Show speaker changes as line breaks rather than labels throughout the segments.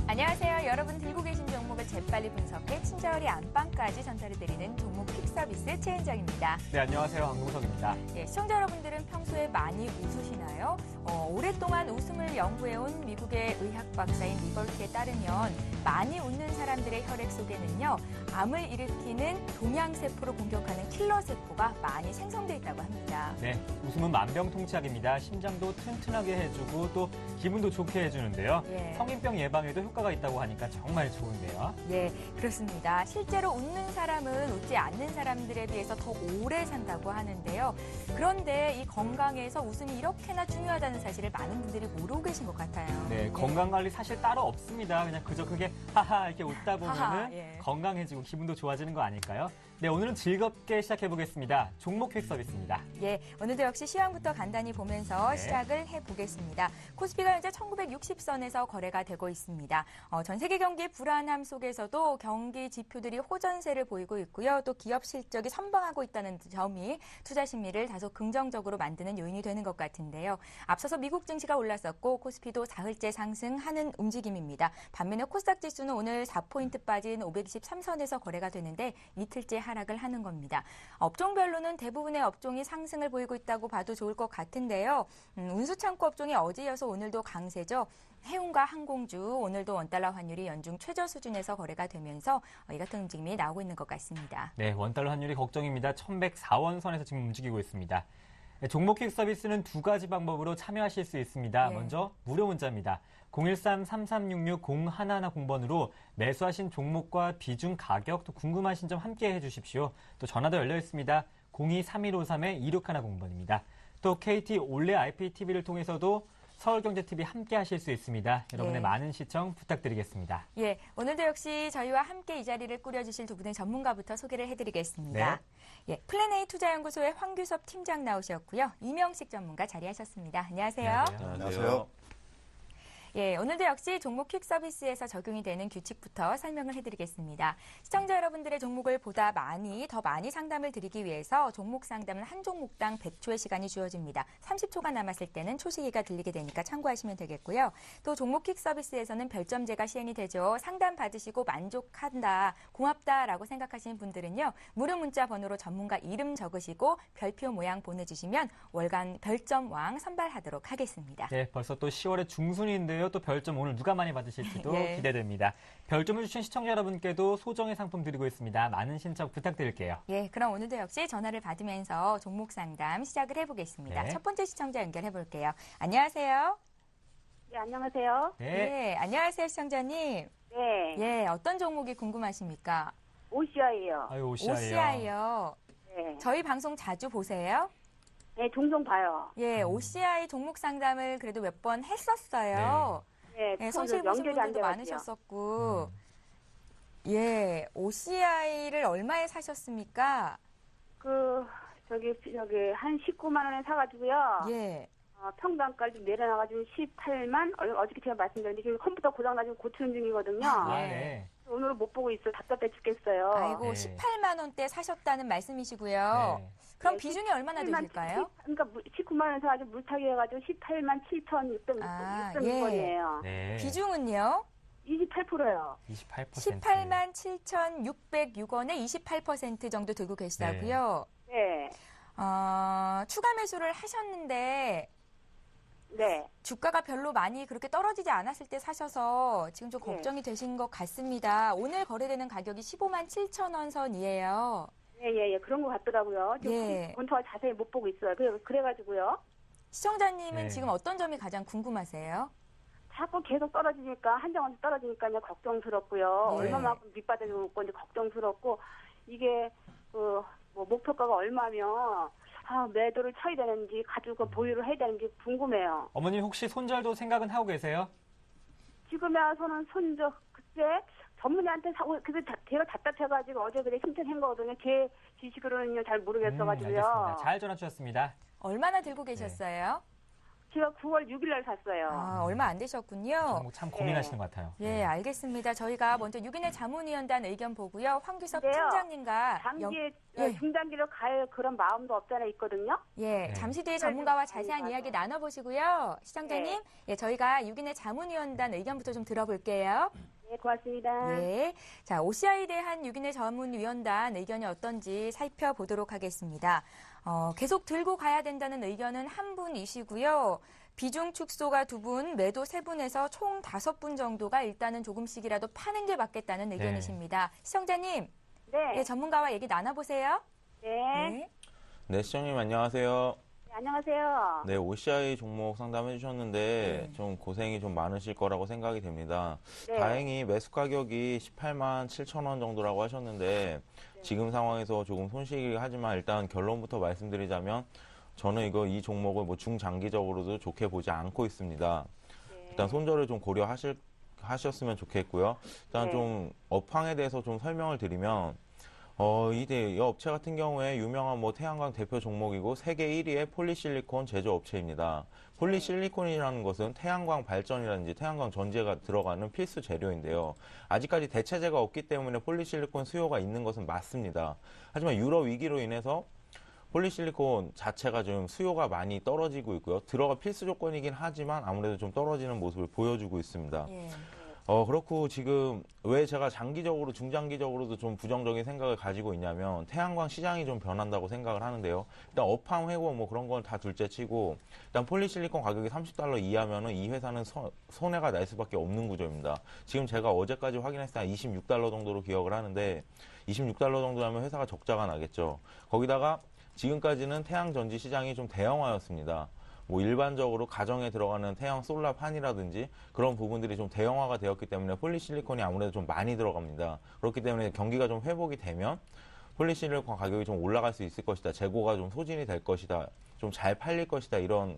안녕하세요. 여러분 들고 계신 종목을 재빨리 분석해 친절히 안방까지 전달해드리는 종목 퀵 서비스 최은정입니다.
네, 안녕하세요. 황동석입니다.
예, 시청자 여러분들은 평소에 많이 웃으시나요? 오랫동안 웃음을 연구해온 미국의 의학 박사인 리벌트에 따르면 많이 웃는 사람들의 혈액 속에는요, 암을 일으키는 종양세포를 공격하는 킬러세포가 많이 생성돼 있다고 합니다.
네, 웃음은 만병통치약입니다. 심장도 튼튼하게 해주고 또 기분도 좋게 해주는데요.
예.
성인병 예방에도 효과가 있다고 하니까 정말 좋은데요.
네, 그렇습니다. 실제로 웃는 사람은 웃지 않는 사람들에 비해서 더 오래 산다고 하는데요. 그런데 이 건강에서 웃음이 이렇게나 중요하다는 사실을 많은 분들이 모르고 계신 것 같아요.
네, 건강관리 사실 따로 없습니다. 그냥 그저 그게 하하 이렇게 웃다 보면은
하하, 예.
건강해지고 기분도 좋아지는 거 아닐까요? 네, 오늘은 즐겁게 시작해보겠습니다. 종목 퀵 서비스입니다.
예, 오늘도 역시 시황부터 간단히 보면서
네.
시작을 해보겠습니다. 코스피가 현재 1960선에서 거래가 되고 있습니다. 전 세계 경기의 불안함 속에서도 경기 지표들이 호전세를 보이고 있고요. 또 기업 실적이 선방하고 있다는 점이 투자 심리를 다소 긍정적으로 만드는 요인이 되는 것 같은데요. 앞서서 미국 증시가 올랐었고 코스피도 사흘째 상승하는 움직임입니다. 반면에 코스닥 지수는 오늘 4포인트 빠진 523선에서 거래가 되는데 이틀째 하락을 하는 겁니다. 업종별로는 대부분의 업종이 상승을 보이고 있다고 봐도 좋을 것 같은데요. 운수창고 업종이 어제 이어서 오늘도 강세죠. 해운과 항공주 오늘도 원달러 환율이 연중 최저 수준에서 거래가 되면서 이 같은 움직임이 나오고 있는 것 같습니다.
네, 원달러 환율이 걱정입니다. 1104원 선에서 지금 움직이고 있습니다. 네, 종목 퀵 서비스는 두 가지 방법으로 참여하실 수 있습니다.
네.
먼저 무료 문자입니다. 013-3366-0110번으로 매수하신 종목과 비중, 가격, 또 궁금하신 점 함께 해주십시오. 또 전화도 열려 있습니다. 02-3153-2610번입니다. 또 KT 올레 IPTV를 통해서도 서울경제TV 함께 하실 수 있습니다. 여러분의
예.
많은 시청 부탁드리겠습니다.
예, 오늘도 역시 저희와 함께 이 자리를 꾸려주실 두 분의 전문가부터 소개를 해드리겠습니다.
네.
예, 플랜A 투자연구소의 황규섭 팀장 나오셨고요. 이명식 전문가 자리하셨습니다. 안녕하세요.
안녕하세요.
예, 오늘도 역시 종목 퀵 서비스에서 적용이 되는 규칙부터 설명을 해드리겠습니다. 시청자 여러분들의 종목을 보다 더 많이 상담을 드리기 위해서 종목 상담은 한 종목당 100초의 시간이 주어집니다. 30초가 남았을 때는 초시기가 들리게 되니까 참고하시면 되겠고요. 또 종목 퀵 서비스에서는 별점제가 시행이 되죠. 상담 받으시고 만족한다, 고맙다라고 생각하시는 분들은요. 무료 문자 번호로 전문가 이름 적으시고 별표 모양 보내주시면 월간 별점왕 선발하도록 하겠습니다.
네, 벌써 또 10월의 중순인데요. 또 별점 오늘 누가 많이 받으실지도
예.
기대됩니다. 별점을 주신 시청자 여러분께도 소정의 상품 드리고 있습니다. 많은 신청 부탁드릴게요.
예, 그럼 오늘도 역시 전화를 받으면서 종목 상담 시작을 해보겠습니다.
네.
첫 번째 시청자 연결해볼게요. 안녕하세요.
네, 안녕하세요.
네.
네, 안녕하세요, 시청자님.
네,
예, 어떤 종목이 궁금하십니까?
OCI예요.
아유, 오시아예요.
OCI요.
네.
저희 방송 자주 보세요?
네, 종종 봐요.
예, OCI 종목 상담을 그래도 몇 번 했었어요.
네,
예, 손실 보신
연결이 안
분들도
돼가지고요.
많으셨었고. 예, OCI를 얼마에 사셨습니까?
저기 한 19만 원에 사가지고요.
예.
평단가를 좀 내려놔가지고 18만, 어저께 제가 말씀드렸는데 지금 컴퓨터 고장나지고 고치는 중이거든요.
아,
예.
네.
오늘은 못 보고 있어요. 답답해 죽겠어요.
아이고,
네.
18만 원대 사셨다는 말씀이시고요.
네.
그럼
네,
비중이 얼마나
18만
되실까요?
그러니까 19만 원 사가지고 물타기 해가지고 18만 7,600원이에요.
네.
비중은요?
28%예요.
28%.
18만 7,606원에 28% 정도 들고 계시다고요?
네.
추가 매수를 하셨는데
네.
주가가 별로 많이 그렇게 떨어지지 않았을 때 사셔서 지금 좀
네.
걱정이 되신 것 같습니다. 오늘 거래되는 가격이 15만 7천 원 선이에요.
예. 그런 것 같더라고요.
예.
본토가 자세히 못 보고 있어요. 그래가지고요.
시청자님은
네.
지금 어떤 점이 가장 궁금하세요?
자꾸 계속 떨어지니까, 한정원에서 떨어지니까 이제 걱정스럽고요.
예.
얼마만큼 밑바닥에 놓고 이제 걱정스럽고, 이게, 목표가가 얼마면, 매도를 쳐야 되는지, 가지고 보유를 해야 되는지 궁금해요.
어머님 혹시 손절도 생각은 하고 계세요?
지금에 와서는 글쎄, 전문의한테 사고, 그래서 제가 답답해가지고 어제 그래 신청한 거거든요. 제 지식으로는요, 잘 모르겠어가지고요.
알겠습니다. 잘 전화 주셨습니다.
얼마나 들고 계셨어요?
제가 9월 6일 날 샀어요.
아, 얼마 안 되셨군요.
종목 참 고민하시는 것 같아요.
예, 알겠습니다. 저희가 먼저 6인의 자문위원단 의견 보고요. 황규석
근데요,
팀장님과
장기에
예.
중장기로 갈 그런 마음도 없잖아 있거든요.
예,
네.
잠시 뒤에 전문가와
좀
자세한
많이
이야기
봐서.
나눠보시고요. 시청자님, 예, 저희가 6인의 자문위원단 의견부터 좀 들어볼게요.
네, 고맙습니다.
예. 자, OCI에 대한 6인의 자문위원단 의견이 어떤지 살펴보도록 하겠습니다. 계속 들고 가야 된다는 의견은 한 분이시고요. 비중 축소가 2분, 매도 3분에서 총 5분 정도가 일단은 조금씩이라도 파는 게 맞겠다는 의견이십니다. 시청자님,
네.
예, 전문가와 얘기 나눠보세요.
네.
네, 시청님 안녕하세요.
네, 안녕하세요.
네, OCI 종목 상담해 주셨는데 좀 고생이 좀 많으실 거라고 생각이 됩니다.
네.
다행히 매수 가격이 18만 7천 원 정도라고 하셨는데 지금 상황에서 조금 손실이 하지만 일단 결론부터 말씀드리자면 저는 이 종목을 뭐 중장기적으로도 좋게 보지 않고 있습니다. 일단 손절을 좀 고려하셨으면 좋겠고요. 일단
네.
좀 업황에 대해서 좀 설명을 드리면 이 업체 같은 경우에 유명한 뭐 태양광 대표 종목이고 세계 1위의 폴리실리콘 제조업체입니다. 폴리실리콘이라는 것은 태양광 발전이라든지 태양광 전지가 들어가는 필수 재료인데요. 아직까지 대체재가 없기 때문에 폴리실리콘 수요가 있는 것은 맞습니다. 하지만 유럽 위기로 인해서 폴리실리콘 자체가 좀 수요가 많이 떨어지고 있고요. 들어가 필수 조건이긴 하지만 아무래도 좀 떨어지는 모습을 보여주고 있습니다.
예.
그렇고 지금 왜 제가 중장기적으로도 좀 부정적인 생각을 가지고 있냐면 태양광 시장이 좀 변한다고 생각을 하는데요. 일단 업황 회복 뭐 그런 건 다 둘째 치고 일단 폴리실리콘 가격이 $30 이하면은 이 회사는 손해가 날 수밖에 없는 구조입니다. 지금 제가 어제까지 확인했을 때 한 $26 정도로 기억을 하는데 $26 정도라면 회사가 적자가 나겠죠. 거기다가 지금까지는 태양 전지 시장이 좀 대형화였습니다. 뭐 일반적으로 가정에 들어가는 태양 솔라판이라든지 그런 부분들이 좀 대형화가 되었기 때문에 폴리실리콘이 아무래도 좀 많이 들어갑니다. 그렇기 때문에 경기가 좀 회복이 되면 폴리실리콘 가격이 좀 올라갈 수 있을 것이다. 재고가 좀 소진이 될 것이다. 좀 잘 팔릴 것이다. 이런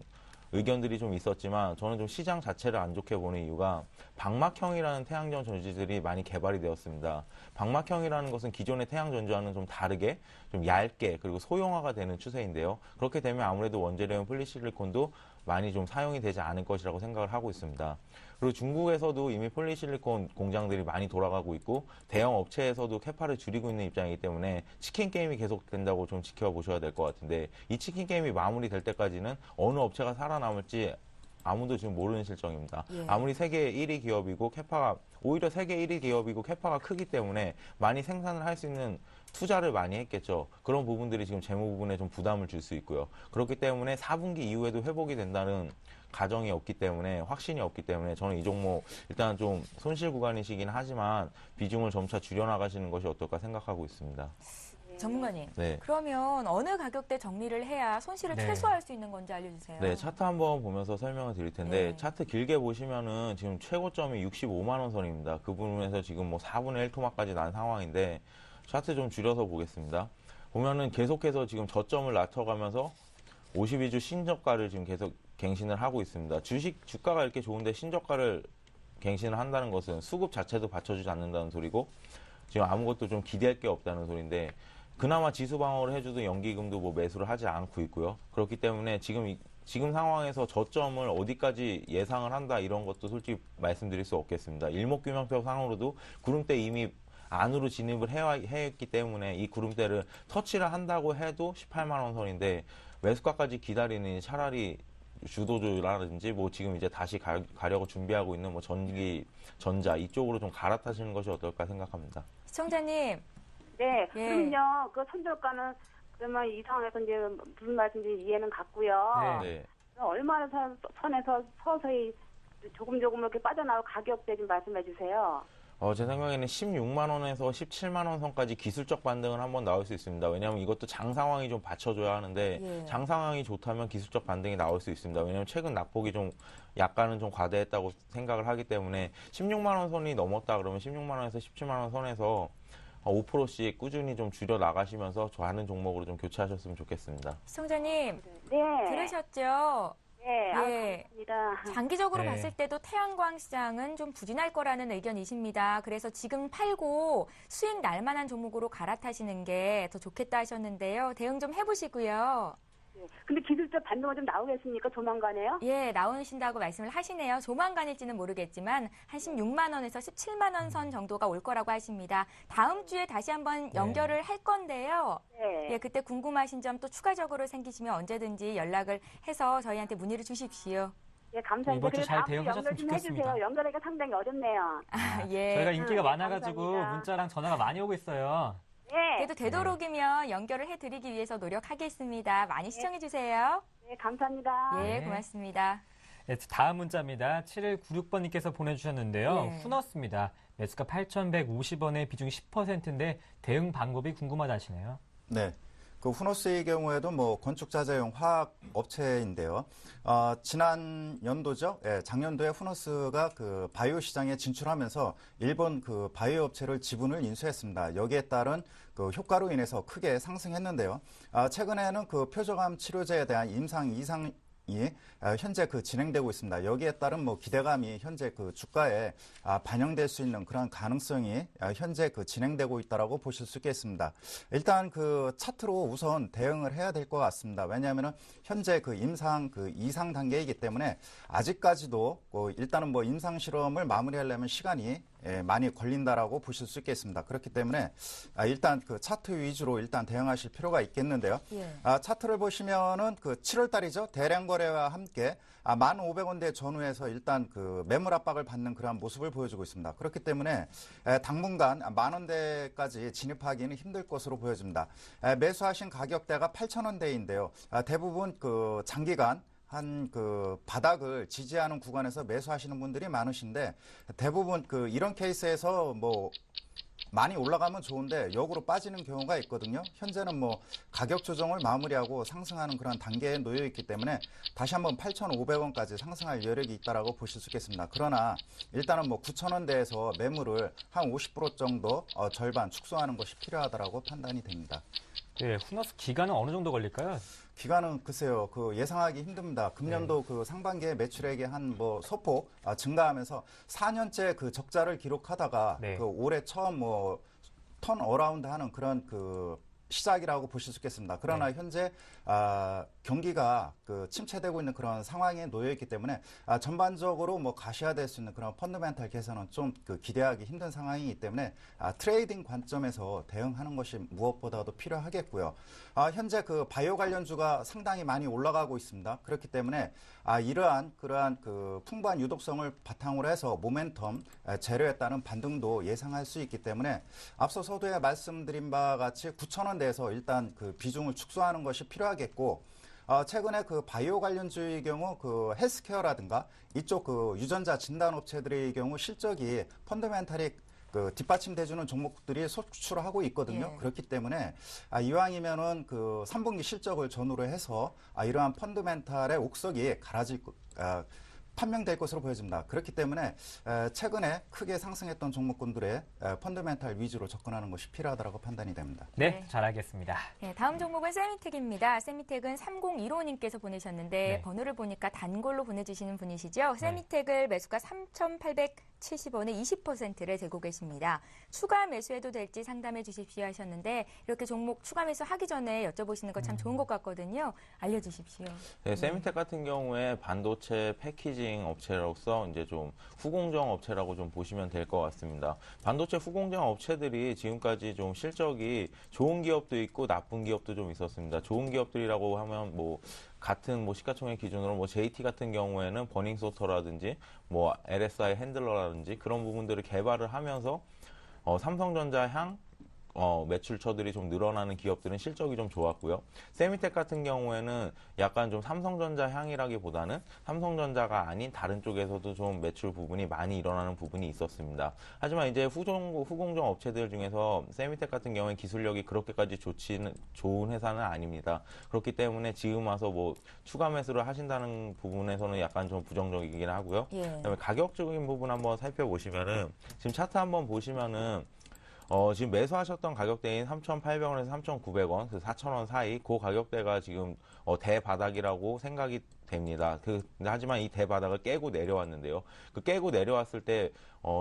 의견들이 좀 있었지만 저는 좀 시장 자체를 안 좋게 보는 이유가 방막형이라는 태양전 전지들이 많이 개발이 되었습니다. 방막형이라는 것은 기존의 태양전지와는 좀 다르게 좀 얇게 그리고 소형화가 되는 추세인데요. 그렇게 되면 아무래도 원재료용 폴리실리콘도 많이 좀 사용이 되지 않을 것이라고 생각을 하고 있습니다. 그리고 중국에서도 이미 폴리실리콘 공장들이 많이 돌아가고 있고 대형 업체에서도 캐파를 줄이고 있는 입장이기 때문에 치킨 게임이 계속된다고 좀 지켜보셔야 될 것 같은데 이 치킨 게임이 마무리될 때까지는 어느 업체가 살아남을지 아무도 지금 모르는 실정입니다.
예.
아무리 세계 1위 기업이고 오히려 세계 1위 기업이고 캐파가 크기 때문에 많이 생산을 할 수 있는 투자를 많이 했겠죠. 그런 부분들이 지금 재무 부분에 좀 부담을 줄 수 있고요. 그렇기 때문에 4분기 이후에도 회복이 된다는 가정이 없기 때문에 확신이 없기 때문에 저는 이 종목 일단 좀 손실 구간이시긴 하지만 비중을 점차 줄여나가시는 것이 어떨까 생각하고 있습니다.
전문가님,
네.
그러면 어느 가격대 정리를 해야 손실을
네.
최소화할 수 있는 건지 알려주세요.
네, 차트 한번 보면서 설명을 드릴 텐데
네.
차트 길게 보시면은 지금 최고점이 65만 원 선입니다. 그 부분에서 지금 뭐 4분의 1 토막까지 난 상황인데 차트 좀 줄여서 보겠습니다. 보면은 계속해서 지금 저점을 낮춰가면서 52주 신저가를 지금 계속 갱신을 하고 있습니다. 주가가 이렇게 좋은데 신저가를 갱신을 한다는 것은 수급 자체도 받쳐주지 않는다는 소리고 지금 아무것도 좀 기대할 게 없다는 소리인데 그나마 지수 방어를 해주던 연기금도 뭐 매수를 하지 않고 있고요. 그렇기 때문에 지금 상황에서 저점을 어디까지 예상을 한다 이런 것도 솔직히 말씀드릴 수 없겠습니다. 일목균형표 상으로도 구름대 이미 안으로 진입을 해왔기 때문에 이 구름대를 터치를 한다고 해도 18만 원 선인데 매수가까지 기다리니 차라리 주도주라든지 뭐 지금 이제 다시 가려고 준비하고 있는 뭐 전자 이쪽으로 좀 갈아타시는 것이 어떨까 생각합니다.
시청자님,
네,
예.
그럼요. 그 손절가는 그러면 이 상황에서 이제 무슨 말씀인지 이해는 갔고요.
네.
네.
얼마나 선에서 서서히 조금 이렇게 빠져나올 가격대 좀 말씀해 주세요.
제 생각에는 16만 원에서 17만 원 선까지 기술적 반등은 한번 나올 수 있습니다. 왜냐하면 이것도 장 상황이 좀 받쳐줘야 하는데
예.
장 상황이 좋다면 기술적 반등이 나올 수 있습니다. 왜냐하면 최근 낙폭이 좀 약간은 좀 과대했다고 생각을 하기 때문에 16만 원 선이 넘었다 그러면 16만 원에서 17만 원 선에서 5%씩 꾸준히 좀 줄여 나가시면서 좋아하는 종목으로 좀 교체하셨으면 좋겠습니다.
시청자님,
네.
들으셨죠?
네,
예.
알겠습니다.
장기적으로
네.
봤을 때도 태양광 시장은 좀 부진할 거라는 의견이십니다. 그래서 지금 팔고 수익 날 만한 종목으로 갈아타시는 게 더 좋겠다 하셨는데요. 대응 좀 해보시고요.
네. 네. 근데 기술적 반등은 좀 나오겠습니까? 조만간에요?
예, 나오신다고 말씀을 하시네요. 조만간일지는 모르겠지만 한 16만 원에서 17만 원 선 정도가 올 거라고 하십니다. 다음 주에 다시 한번 연결을 할 건데요.
네.
예, 그때 궁금하신 점 또 추가적으로 생기시면 언제든지 연락을 해서 저희한테 문의를 주십시오.
예, 감사합니다.
이번 주
그리고
잘
다음 주
대응하셨으면
연결 좀
좋겠습니다.
해주세요. 연결하기가 상당히 어렵네요.
예.
저희가 인기가
네,
많아가지고
감사합니다.
문자랑 전화가 많이 오고 있어요.
네.
그래도 되도록이면 연결을 해드리기 위해서 노력하겠습니다. 많이 시청해주세요.
네, 감사합니다.
예,
네.
고맙습니다.
네, 다음 문자입니다. 7196번님께서 보내주셨는데요.
네.
후너스입니다. 매수가 8,150원에 비중이 10%인데 대응 방법이 궁금하다 하시네요.
네. 그 후노스의 경우에도 뭐 건축자재용 화학 업체인데요. 지난 연도죠. 예, 작년도에 후노스가 그 바이오 시장에 진출하면서 일본 그 바이오 업체를 지분을 인수했습니다. 여기에 따른 그 효과로 인해서 크게 상승했는데요. 최근에는 그 표적암 치료제에 대한 임상 이상이 현재 그 진행되고 있습니다. 여기에 따른 뭐 기대감이 현재 그 주가에 반영될 수 있는 그런 가능성이 현재 그 진행되고 있다라고 보실 수 있겠습니다. 일단 그 차트로 우선 대응을 해야 될 것 같습니다. 왜냐하면은 현재 그 임상 그 이상 단계이기 때문에 아직까지도 일단은 뭐 임상 실험을 마무리하려면 시간이 많이 걸린다라고 보실 수 있겠습니다. 그렇기 때문에 일단 그 차트 위주로 일단 대응하실 필요가 있겠는데요.
예.
차트를 보시면은 그 7월 달이죠. 대량 거래와 함께 1,500원대 전후에서 일단 그 매물 압박을 받는 그러한 모습을 보여주고 있습니다. 그렇기 때문에 당분간 10,000원대까지 진입하기는 힘들 것으로 보여집니다. 매수하신 가격대가 8,000원대인데요. 대부분 그 장기간 한 그 바닥을 지지하는 구간에서 매수하시는 분들이 많으신데 대부분 그 이런 케이스에서 뭐 많이 올라가면 좋은데 역으로 빠지는 경우가 있거든요. 현재는 뭐 가격 조정을 마무리하고 상승하는 그런 단계에 놓여 있기 때문에 다시 한번 8,500원까지 상승할 여력이 있다라고 보실 수 있겠습니다. 그러나 일단은 뭐 9,000원대에서 매물을 한 50% 정도 절반 축소하는 것이 필요하다라고 판단이 됩니다.
네, 후너스 기간은 어느 정도 걸릴까요?
기간은 글쎄요, 그 예상하기 힘듭니다. 금년도 그 상반기에 매출액이 한 뭐 소폭 증가하면서 4년째 그 적자를 기록하다가
네.
그 올해 처음 뭐 턴 어라운드 하는 그런 그 시작이라고 보실 수 있겠습니다. 그러나 현재 경기가 그 침체되고 있는 그런 상황에 놓여 있기 때문에 전반적으로 뭐 가시화될 수 있는 그런 펀더멘탈 개선은 좀 그 기대하기 힘든 상황이기 때문에 트레이딩 관점에서 대응하는 것이 무엇보다도 필요하겠고요. 현재 그 바이오 관련주가 상당히 많이 올라가고 있습니다. 그렇기 때문에 그러한 그 풍부한 유독성을 바탕으로 해서 모멘텀 재료에 따른 반등도 예상할 수 있기 때문에 앞서 서두에 말씀드린 바와 같이 9,000원대에서 일단 그 비중을 축소하는 것이 필요하겠고 최근에 그 바이오 관련주의 경우 그 헬스케어라든가 이쪽 그 유전자 진단 업체들의 경우 실적이 펀더멘탈이 그 뒷받침돼주는 종목들이 속출하고 있거든요.
예.
그렇기 때문에 이왕이면은 그 3분기 실적을 전후로 해서 이러한 펀더멘탈의 옥석이 판명될 것으로 보여집니다. 그렇기 때문에 최근에 크게 상승했던 종목군들의 펀더멘탈 위주로 접근하는 것이 필요하다고 판단이 됩니다.
네, 잘 알겠습니다.
네, 다음 종목은 세미텍입니다. 세미텍은 3015님께서 보내셨는데
네.
번호를 보니까 단골로 보내주시는 분이시죠. 세미텍을 매수가 3,870원에 20%를 재고 계십니다. 추가 매수해도 될지 상담해 주십시오 하셨는데 이렇게 종목 추가 매수하기 전에 여쭤보시는 거 참 좋은 것 같거든요. 알려주십시오.
네, 세미텍 같은 경우에 반도체 패키징 업체로서 이제 좀 후공정 업체라고 좀 보시면 될 것 같습니다. 반도체 후공정 업체들이 지금까지 좀 실적이 좋은 기업도 있고 나쁜 기업도 좀 있었습니다. 좋은 기업들이라고 하면 뭐 같은 뭐 시가총액 기준으로 뭐 JT 같은 경우에는 버닝소프트라든지 뭐 LSI 핸들러라든지 그런 부분들을 개발을 하면서 삼성전자 향 매출처들이 좀 늘어나는 기업들은 실적이 좀 좋았고요. 세미텍 같은 경우에는 약간 좀 삼성전자 향이라기보다는 삼성전자가 아닌 다른 쪽에서도 좀 매출 부분이 많이 일어나는 부분이 있었습니다. 하지만 이제 후공정 업체들 중에서 세미텍 같은 경우에 기술력이 그렇게까지 좋은 회사는 아닙니다. 그렇기 때문에 지금 와서 뭐 추가 매수를 하신다는 부분에서는 약간 좀 부정적이긴 하고요.
예.
그다음에 가격적인 부분 한번 살펴보시면은 지금 차트 한번 보시면은 지금 매수하셨던 가격대인 3,800원에서 3,900원, 그 4,000원 사이, 그 가격대가 지금 대바닥이라고 생각이 됩니다. 하지만 이 대바닥을 깨고 내려왔는데요. 그 깨고 내려왔을 때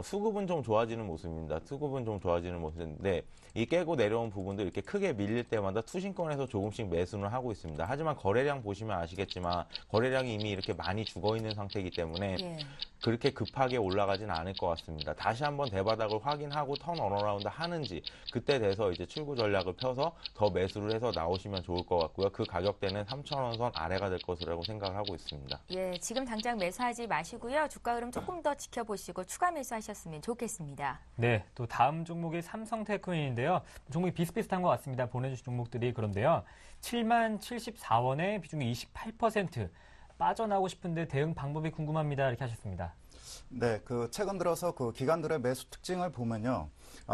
수급은 좀 좋아지는 모습입니다. 수급은 좀 좋아지는 모습인데 이 깨고 내려온 부분도 이렇게 크게 밀릴 때마다 투신권에서 조금씩 매수는 하고 있습니다. 하지만 거래량 보시면 아시겠지만 거래량이 이미 이렇게 많이 죽어 있는 상태이기 때문에
예.
그렇게 급하게 올라가진 않을 것 같습니다. 다시 한번 대바닥을 확인하고 턴 어라운드 하는지 그때 돼서 이제 출구 전략을 펴서 더 매수를 해서 나오시면 좋을 것 같고요. 그 가격대는 3,000원 선 아래가 될 것이라고 생각을 하고 있습니다.
예, 지금 당장 매수하지 마시고요. 주가 흐름 조금 더 지켜보시고 추가 매수하셨으면 좋겠습니다.
네, 또 다음 종목이 삼성테크노인데요. 종목이 비슷비슷한 것 같습니다. 보내주신 종목들이. 그런데요. 70,074원에 비중이 28%. 빠져나오고 싶은데 대응 방법이 궁금합니다. 이렇게 하셨습니다.
네, 그 최근 들어서 그 기관들의 매수 특징을 보면요,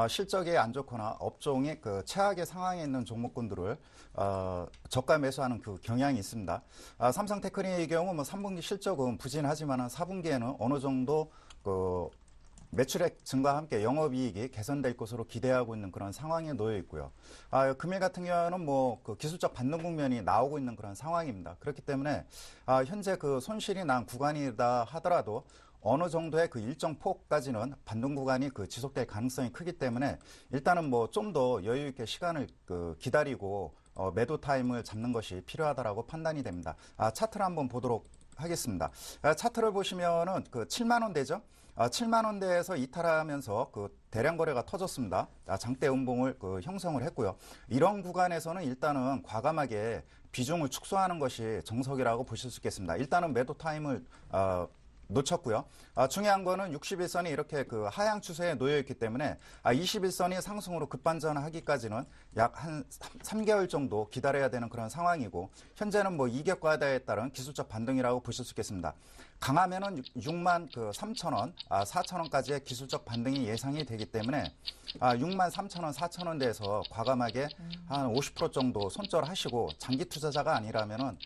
실적이 안 좋거나 업종이 그 최악의 상황에 있는 종목군들을 저가 매수하는 그 경향이 있습니다. 삼성테크닉의 경우 뭐 3분기 실적은 부진하지만은 4분기에는 어느 정도 그 매출액 증가와 함께 영업이익이 개선될 것으로 기대하고 있는 그런 상황에 놓여 있고요. 금일 같은 경우는 뭐 그 기술적 반등 국면이 나오고 있는 그런 상황입니다. 그렇기 때문에 현재 그 손실이 난 구간이다 하더라도 어느 정도의 그 일정 폭까지는 반등 구간이 그 지속될 가능성이 크기 때문에 일단은 뭐 좀 더 여유 있게 시간을 그 기다리고 매도 타임을 잡는 것이 필요하다라고 판단이 됩니다. 차트를 한번 보도록 하겠습니다. 차트를 보시면은 그 7만 원대죠. 7만 원대에서 이탈하면서 그 대량 거래가 터졌습니다. 장대 음봉을 그 형성을 했고요. 이런 구간에서는 일단은 과감하게 비중을 축소하는 것이 정석이라고 보실 수 있겠습니다. 일단은 매도 타임을 놓쳤고요. 중요한 거는 61선이 이렇게 그 하향 추세에 놓여 있기 때문에 21선이 상승으로 급반전하기까지는 약 한 3개월 정도 기다려야 되는 그런 상황이고, 현재는 뭐 이격과다에 따른 기술적 반등이라고 보실 수 있겠습니다. 강하면은 6만 그 3,000원, 4,000원까지의 기술적 반등이 예상이 되기 때문에 6만 3,000원, 4,000원 대에서 과감하게 한 50% 정도 손절하시고, 장기 투자자가 아니라면은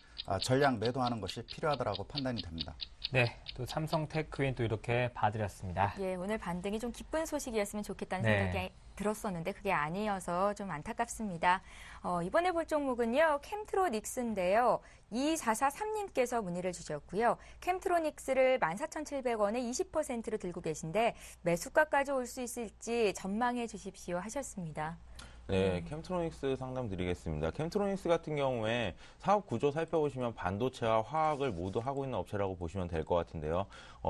전량 매도하는 것이 필요하다라고 판단이 됩니다.
네, 또 삼성테크인 또 이렇게 봐드렸습니다.
예, 오늘 반등이 좀 기쁜 소식이었으면 좋겠다는
네.
생각이 들었었는데 그게 아니어서 좀 안타깝습니다. 이번에 볼 종목은요, 캠트로닉스인데요. 2443님께서 문의를 주셨고요. 캠트로닉스를 14,700원에 20%로 들고 계신데 매수가까지 올 수 있을지 전망해 주십시오 하셨습니다.
네, 캠트로닉스 상담 드리겠습니다. 캠트로닉스 같은 경우에 사업 구조 살펴보시면 반도체와 화학을 모두 하고 있는 업체라고 보시면 될 것 같은데요.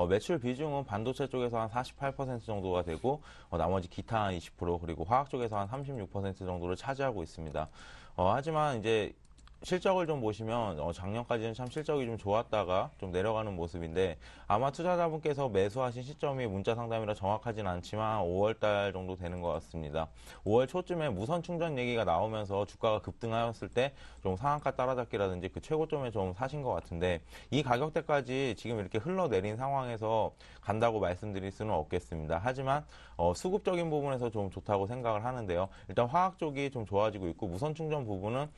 매출 비중은 반도체 쪽에서 한 48% 정도가 되고, 나머지 기타 한 20%, 그리고 화학 쪽에서 한 36% 정도를 차지하고 있습니다. 하지만 이제 실적을 좀 보시면 작년까지는 참 실적이 좀 좋았다가 좀 내려가는 모습인데, 아마 투자자분께서 매수하신 시점이 문자 상담이라 정확하진 않지만 5월 달 정도 되는 것 같습니다. 5월 초쯤에 무선 충전 얘기가 나오면서 주가가 급등하였을 때 좀 상한가 따라잡기라든지 그 최고점에 좀 사신 것 같은데, 이 가격대까지 지금 이렇게 흘러내린 상황에서 간다고 말씀드릴 수는 없겠습니다. 하지만 수급적인 부분에서 좀 좋다고 생각을 하는데요. 일단 화학 쪽이 좀 좋아지고 있고, 무선 충전 부분은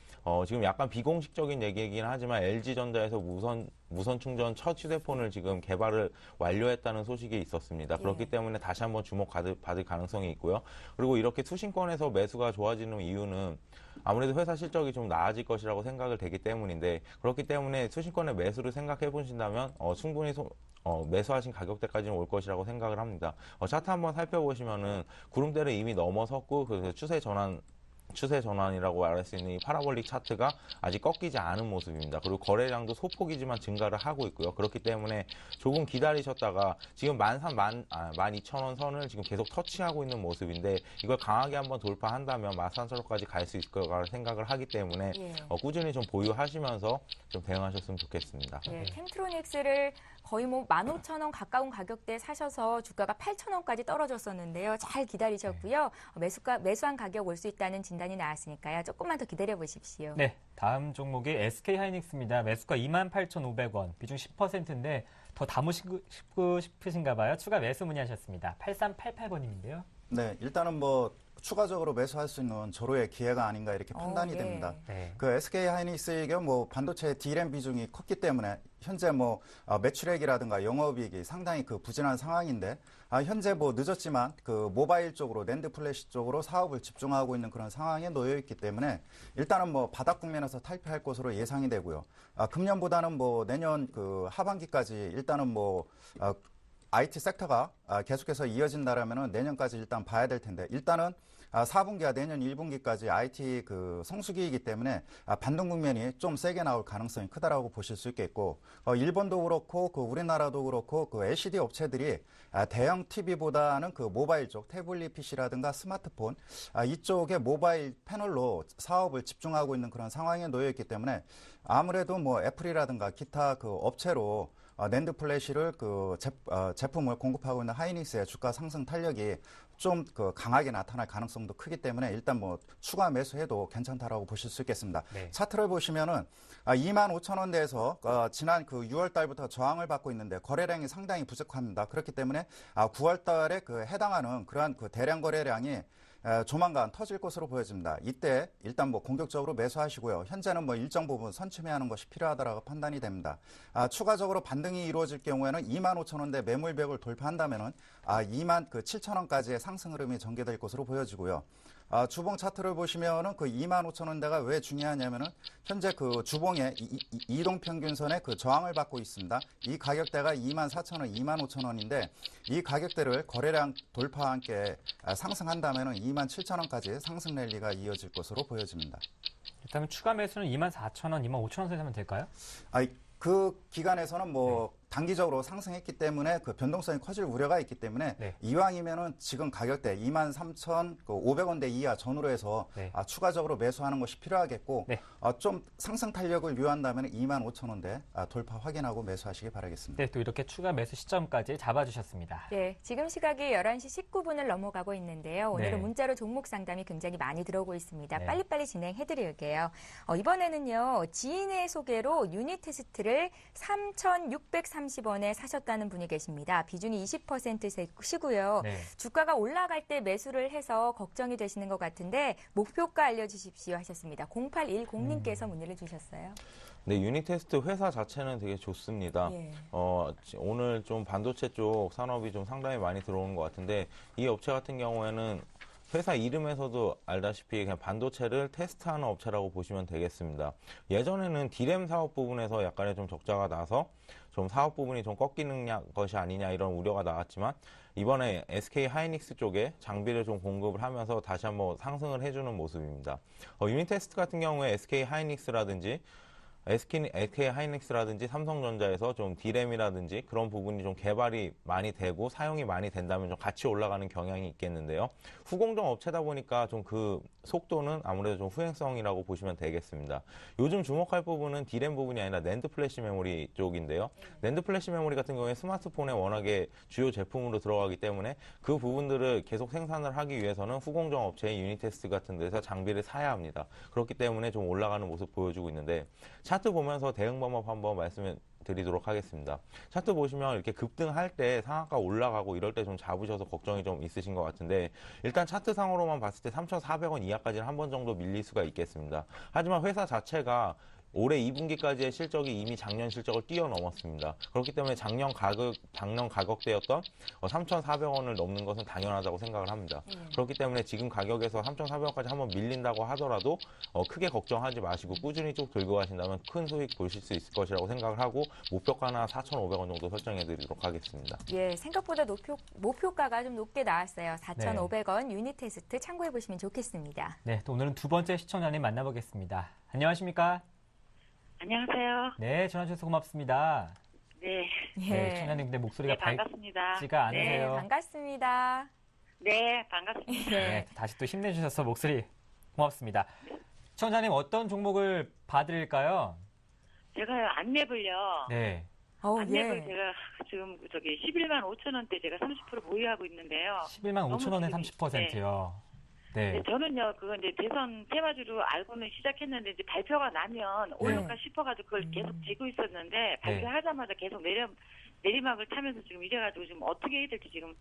지금 약간 비공식적인 얘기이긴 하지만 LG전자에서 무선 충전 첫 휴대폰을 지금 개발을 완료했다는 소식이 있었습니다. 그렇기 때문에 다시 한번 주목받을 가능성이 있고요. 그리고 이렇게 투신권에서 매수가 좋아지는 이유는 아무래도 회사 실적이 좀 나아질 것이라고 생각을 되기 때문인데, 그렇기 때문에 투신권의 매수를 생각해 보신다면 충분히 매수하신 가격대까지는 올 것이라고 생각을 합니다. 차트 한번 살펴보시면은 구름대를 이미 넘어섰고, 그래서 추세 전환이라고 말할 수 있는 이 파라볼릭 차트가 아직 꺾이지 않은 모습입니다. 그리고 거래량도 소폭이지만 증가를 하고 있고요. 그렇기 때문에 조금 기다리셨다가 지금 12,000원 선을 지금 계속 터치하고 있는 모습인데, 이걸 강하게 한번 돌파한다면 13,000원까지 갈 수 있을 거라고 생각을 하기 때문에 꾸준히 좀 보유하시면서 좀 대응하셨으면 좋겠습니다.
예, 캠트로닉스를 거의 뭐 15,000원 가까운 가격대에 사셔서 주가가 8,000원까지 떨어졌었는데요. 잘 기다리셨고요. 매수한 가격 올 수 있다는 진단이 나왔으니까요. 조금만 더 기다려 보십시오.
네, 다음 종목이 SK하이닉스입니다. 매수가 28,500원, 비중 10%인데 더 담으시고 싶으신가 봐요. 추가 매수 문의하셨습니다. 8388번님인데요.
네, 일단은 뭐 추가적으로 매수할 수 있는 조로의 기회가 아닌가 이렇게 판단이
예.
됩니다.
네.
그 SK 하이닉스에게 뭐 반도체 D램 비중이 컸기 때문에 현재 뭐 매출액이라든가 영업이익이 상당히 그 부진한 상황인데, 현재 뭐 늦었지만 그 모바일 쪽으로 낸드 플래시 쪽으로 사업을 집중하고 있는 그런 상황에 놓여 있기 때문에 일단은 뭐 바닥 국면에서 탈피할 것으로 예상이 되고요. 금년보다는 뭐 내년 그 하반기까지 일단은 뭐 IT 섹터가 계속해서 이어진다라면은 내년까지 일단 봐야 될 텐데 일단은 4분기와 내년 1분기까지 IT 그 성수기이기 때문에 반등 국면이 좀 세게 나올 가능성이 크다라고 보실 수 있겠고 일본도 그렇고 그 우리나라도 그렇고 그 LCD 업체들이 대형 TV보다는 그 모바일 쪽 태블릿 PC라든가 스마트폰 이쪽에 모바일 패널로 사업을 집중하고 있는 그런 상황에 놓여 있기 때문에 아무래도 뭐 애플이라든가 기타 그 업체로 낸드 플래시를 그 제품을 공급하고 있는 하이닉스의 주가 상승 탄력이 좀 그 강하게 나타날 가능성도 크기 때문에 일단 뭐 추가 매수해도 괜찮다라고 보실 수 있겠습니다.
네.
차트를 보시면은 25,000원대에서 지난 그 6월 달부터 저항을 받고 있는데 거래량이 상당히 부족합니다. 그렇기 때문에 9월 달에 그 해당하는 그러한 그 대량 거래량이 조만간 터질 것으로 보여집니다. 이때 일단 뭐 공격적으로 매수하시고요. 현재는 뭐 일정 부분 선취매하는 것이 필요하다라고 판단이 됩니다. 추가적으로 반등이 이루어질 경우에는 25,000원대 매물벽을 돌파한다면은 27,000원까지의 상승 흐름이 전개될 것으로 보여지고요. 주봉 차트를 보시면은 그 25,000원대가 왜 중요하냐면은 현재 그 주봉의 이동 평균선에 그 저항을 받고 있습니다. 이 가격대가 24,000원, 25,000원인데 이 가격대를 거래량 돌파와 함께 상승한다면은 27,000원까지 상승 랠리가 이어질 것으로 보여집니다.
일단 추가 매수는 24,000원, 25,000원 사이 하면 될까요?
그 기간에서는 뭐 단기적으로 상승했기 때문에 그 변동성이 커질 우려가 있기 때문에
네.
이왕이면은 지금 가격대 23,500원대 이하 전후로 해서
네.
추가적으로 매수하는 것이 필요하겠고
네.
좀 상승 탄력을 유한다면 25,000원대 돌파 확인하고 매수하시기 바라겠습니다.
네, 또 이렇게 추가 매수 시점까지 잡아주셨습니다.
네, 지금 시각이 11시 19분을 넘어가고 있는데요. 오늘은
네.
문자로 종목 상담이 굉장히 많이 들어오고 있습니다.
네.
빨리빨리 진행해드릴게요. 이번에는요, 지인의 소개로 유니 테스트를 3,630원에 사셨다는 분이 계십니다. 비중이 20%시고요.
네.
주가가 올라갈 때 매수를 해서 걱정이 되시는 것 같은데 목표가 알려주십시오 하셨습니다. 0810님께서 문의를 주셨어요.
네, 유니테스트 회사 자체는 되게 좋습니다.
예.
오늘 좀 반도체 쪽 산업이 좀 상당히 많이 들어오는 것 같은데 이 업체 같은 경우에는 회사 이름에서도 알다시피 그냥 반도체를 테스트하는 업체라고 보시면 되겠습니다. 예전에는 디램 사업 부분에서 약간의 좀 적자가 나서 좀 사업 부분이 좀 꺾이는 것이 아니냐 이런 우려가 나왔지만 이번에 SK 하이닉스 쪽에 장비를 좀 공급을 하면서 다시 한번 상승을 해주는 모습입니다. 유니테스트 같은 경우에 SK 하이닉스라든지 SK 하이닉스라든지 삼성전자에서 좀 D램이라든지 그런 부분이 좀 개발이 많이 되고 사용이 많이 된다면 좀 같이 올라가는 경향이 있겠는데요. 후공정 업체다 보니까 좀 그 속도는 아무래도 좀 후행성이라고 보시면 되겠습니다. 요즘 주목할 부분은 D램 부분이 아니라 낸드 플래시 메모리 쪽인데요. 낸드 플래시 메모리 같은 경우에 스마트폰에 워낙에 주요 제품으로 들어가기 때문에 그 부분들을 계속 생산을 하기 위해서는 후공정 업체의 유니테스트 같은 데서 장비를 사야 합니다. 그렇기 때문에 좀 올라가는 모습 보여주고 있는데 차트 보면서 대응 방법 한번 말씀을 드리도록 하겠습니다. 차트 보시면 이렇게 급등할 때 상한가 올라가고 이럴 때 좀 잡으셔서 걱정이 좀 있으신 것 같은데 일단 차트상으로만 봤을 때 3,400원 이하까지는 한 번 정도 밀릴 수가 있겠습니다. 하지만 회사 자체가 올해 2분기까지의 실적이 이미 작년 실적을 뛰어넘었습니다. 그렇기 때문에 작년 가격대였던 3,400원을 넘는 것은 당연하다고 생각을 합니다. 그렇기 때문에 지금 가격에서 3,400원까지 한번 밀린다고 하더라도 크게 걱정하지 마시고 꾸준히 쭉 들고 가신다면 큰 수익 보실 수 있을 것이라고 생각을 하고 목표가나 4,500원 정도 설정해 드리도록 하겠습니다.
예, 생각보다 목표가가 좀 높게 나왔어요. 4,500원 유니 테스트 참고해 보시면 좋겠습니다.
네, 또 오늘은 두 번째 시청자님 만나보겠습니다. 안녕하십니까?
안녕하세요.
네, 전화 주셔서 고맙습니다.
네.
네, 시청자님 근데 목소리가
반갑습니다.
밝지가
네,
않으세요.
반갑습니다.
네, 반갑습니다.
네, 다시 또 힘내주셔서 목소리 고맙습니다. 시청자님 어떤 종목을 봐드릴까요?
제가 안랩을요.
네,
안랩을 제가 지금 11만 5천 원대 제가 30% 보유하고 있는데요.
11만 5천 원에
지금,
30%요. 네.
저는요, 그건 이제 대선 테마주로 알고는 시작했는데 이제 발표가 나면 올릴까 싶어가지고 그걸 계속 쥐고 있었는데 발표하자마자 계속 내리막을 타면서 지금 이래가지고 지금 어떻게 해야 될지 지금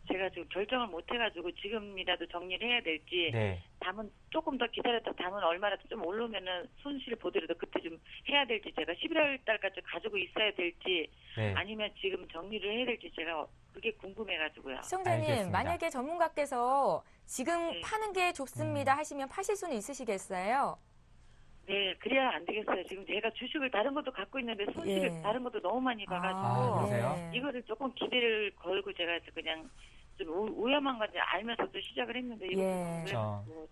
제가 지금 결정을 못 해가지고 지금이라도 정리를 해야 될지
네.
담은 조금 더 기다렸다 담은 얼마라도 좀 오르면은 손실을 보더라도 그때 좀 해야 될지 제가 11월 달까지 가지고 있어야 될지
네.
아니면 지금 정리를 해야 될지 제가 그게 궁금해가지고요.
시청자님,
알겠습니다.
만약에 전문가께서 지금
네.
파는 게 좋습니다 하시면 파실 수는 있으시겠어요?
네, 그래야 안 되겠어요. 지금 제가 주식을 다른 것도 갖고 있는데 손실을
예.
다른 것도 너무 많이 봐가지고
그러세요?
예.
이거를 조금 기대를 걸고 제가 그냥 좀 위험한 건지 알면서도 시작을 했는데 이거
예.
그렇죠. 큰